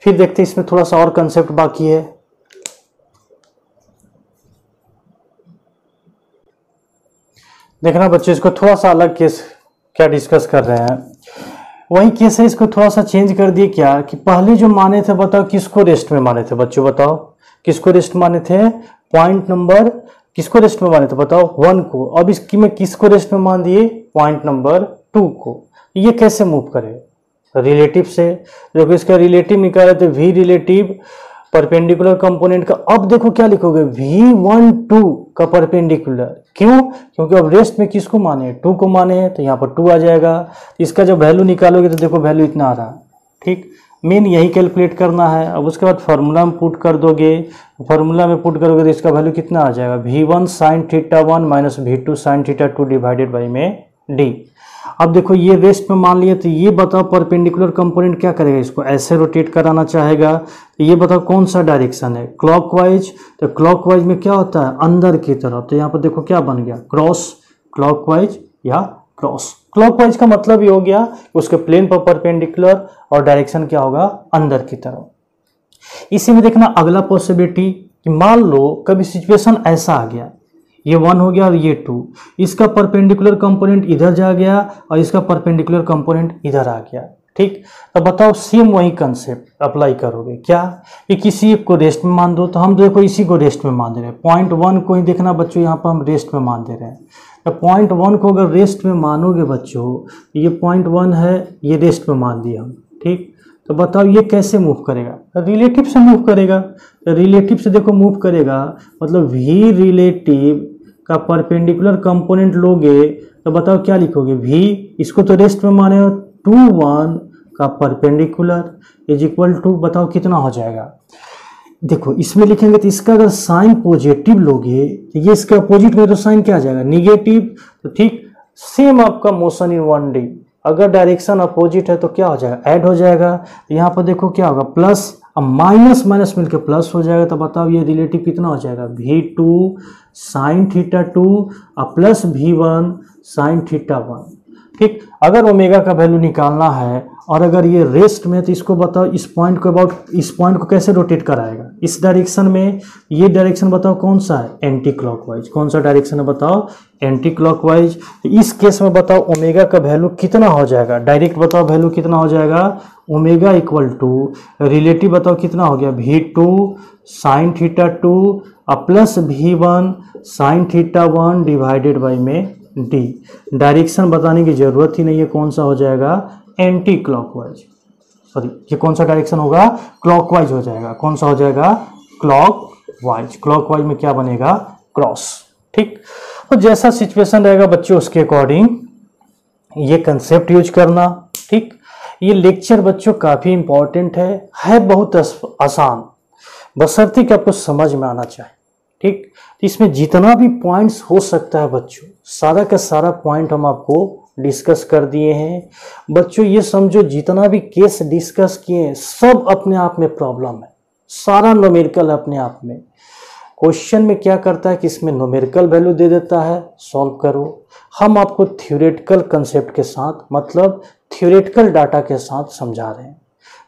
फिर देखते हैं इसमें थोड़ा सा और कंसेप्ट बाकी है। देखना बच्चों, इसको थोड़ा सा अलग केस क्या डिस्कस कर रहे हैं, वही केस है, इसको थोड़ा सा चेंज कर दिए। क्या कि पहले जो माने थे बताओ किसको रेस्ट में माने थे बच्चों, बताओ किसको रेस्ट माने थे, पॉइंट नंबर किसको रेस्ट में माने थे बताओ, 1 को। अब इसकी में किसको रेस्ट में मान दिए, पॉइंट नंबर 2 को। ये कैसे मूव करे, रिलेटिव से। देखो इसका रिलेटिव निकाले थे v रिलेटिव परपेंडिकुलर कंपोनेंट का। अब देखो क्या लिखोगे, v12 का परपेंडिकुलर, क्यों, क्योंकि अब रेस्ट में किसको माने, 2 को माने हैं, तो यहाँ पर 2 आ जाएगा। इसका जब वैल्यू निकालोगे तो देखो वैल्यू इतना आ रहा। ठीक, मेन यही कैलकुलेट करना है। अब उसके बाद फार्मूला में पुट कर दोगे, फार्मूला में पुट करोगे तो इसका वैल्यू कितना आ जाएगा, v1 sin theta 1 minus v2 sin theta 2 divided by में d। अब देखो ये रेस्ट में मान लिया, तो ये बताओ परपेंडिकुलर कंपोनेंट क्या करेगा, इसको ऐसे रोटेट कराना चाहेगा। तो ये बताओ कौन सा डायरेक्शन है, क्लॉकवाइज। तो क्लॉकवाइज में क्या होता है, अंदर की तरफ। तो यहाँ पर देखो क्या बन गया, क्रॉस क्लॉकवाइज या क्रॉस क्लॉकवाइज का मतलब ये हो गया उसके प्लेन पर परपेंडिकुलर, और डायरेक्शन क्या होगा, अंदर की तरफ। इसी में देखना अगला पॉसिबिलिटी कि मान लो कभी सिचुएशन ऐसा आ गया, ये 1 हो गया और ये 2, इसका परपेंडिकुलर कंपोनेंट इधर जा गया और इसका परपेंडिकुलर कंपोनेंट इधर आ गया। ठीक, तो बताओ सेम वही कंसेप्ट अप्लाई करोगे, क्या कि किसी एक को रेस्ट में मान दो। तो हम देखो इसी को रेस्ट में मान दे रहे हैं, पॉइंट 1 को ही देखना बच्चों, यहाँ पर हम रेस्ट में मान दे रहे हैं। तो पॉइंट 1 को अगर रेस्ट में मानोगे बच्चों, ये पॉइंट 1 है, ये रेस्ट में मान दिए हम। ठीक, तो बताओ ये कैसे मूव करेगा, रिलेटिव से मूव करेगा। रिलेटिव से देखो मूव करेगा, मतलब v रिलेटिव का परपेंडिकुलर कंपोनेंट लोगे तो बताओ क्या लिखोगे, v, इसको तो रेस्ट में माने हो, 2 1 का परपेंडिकुलर इज इक्वल टू, बताओ कितना हो जाएगा। देखो इसमें लिखेंगे तो इसका अगर साइन पॉजिटिव लोगे तो ये इसके अपोजिट में तो साइन क्या आ जाएगा, निगेटिव। तो ठीक, सेम आपका मोशन इन 1D, अगर डायरेक्शन अपोजिट है तो क्या हो जाएगा, ऐड हो जाएगा। तो यहाँ पर देखो क्या होगा, प्लस, अब माइनस माइनस मिलकर प्लस हो जाएगा। तो बताओ ये रिलेटिव कितना हो जाएगा, v2 sin थीटा 2 और प्लस v1 sin थीटा 1। ठीक, अगर ओमेगा का वैल्यू निकालना है और अगर ये रेस्ट में, तो इसको बताओ इस पॉइंट को अबाउट, इस पॉइंट को कैसे रोटेट कराएगा, इस डायरेक्शन में। ये डायरेक्शन बताओ कौन सा है, एंटी क्लॉकवाइज। कौन सा डायरेक्शन है बताओ, एंटी क्लॉकवाइज। तो इस केस में बताओ ओमेगा का वैल्यू कितना हो जाएगा, डायरेक्ट बताओ वैल्यू कितना हो जाएगा, ओमेगा इक्वल टू रिलेटिव बताओ कितना हो गया, v2 sin थीटा 2 और plus v1 sin theta 1 divided by में d। डायरेक्शन बताने की जरूरत ही नहीं है, कौन सा हो जाएगा, एंटी क्लॉकवाइज। सॉरी, ये कौन सा डायरेक्शन होगा, क्लॉकवाइज हो जाएगा। कौन सा हो जाएगा, क्लॉकवाइज। क्लॉकवाइज में क्या बनेगा, क्रॉस। ठीक, तो जैसा सिचुएशन रहेगा बच्चों उसके अकॉर्डिंग ये कंसेप्ट यूज करना। ठीक, ये लेक्चर बच्चों काफी इंपॉर्टेंट है बहुत आसान, बशर्ते कि आपको समझ में आना चाहिए। ठीक, तो इसमें जितना भी पॉइंट्स हो सकता है बच्चों, सारा का सारा पॉइंट हम आपको डिस्कस कर दिए हैं। बच्चों ये समझो जितना भी केस डिस्कस किए हैं सब अपने आप में प्रॉब्लम है, सारा न्यूमेरिकल अपने आप में। क्वेश्चन में क्या करता है कि इसमें न्यूमेरिकल वैल्यू दे देता है, सॉल्व करो। हम आपको थ्योरेटिकल कंसेप्ट के साथ, मतलब थ्योरेटिकल डाटा के साथ समझा रहे हैं।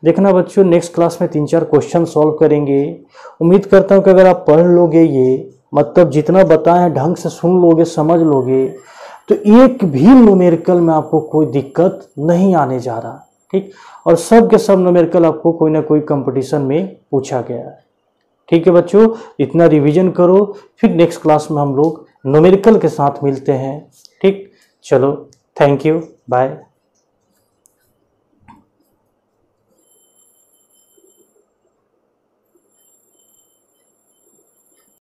देखना बच्चों, नेक्स्ट क्लास में 3-4 क्वेश्चन सॉल्व करेंगे। उम्मीद करता हूँ कि अगर आप पढ़ लोगे ये, मतलब जितना बताएं ढंग से सुन लोगे, समझ लोगे, तो एक भी न्यूमेरिकल में आपको कोई दिक्कत नहीं आने जा रहा। ठीक, और सब के सब न्यूमेरिकल आपको कोई ना कोई कंपटीशन में पूछा गया है। ठीक है बच्चों, इतना रिवीजन करो, फिर नेक्स्ट क्लास में हम लोग न्यूमेरिकल के साथ मिलते हैं। ठीक, चलो, थैंक यू, बाय।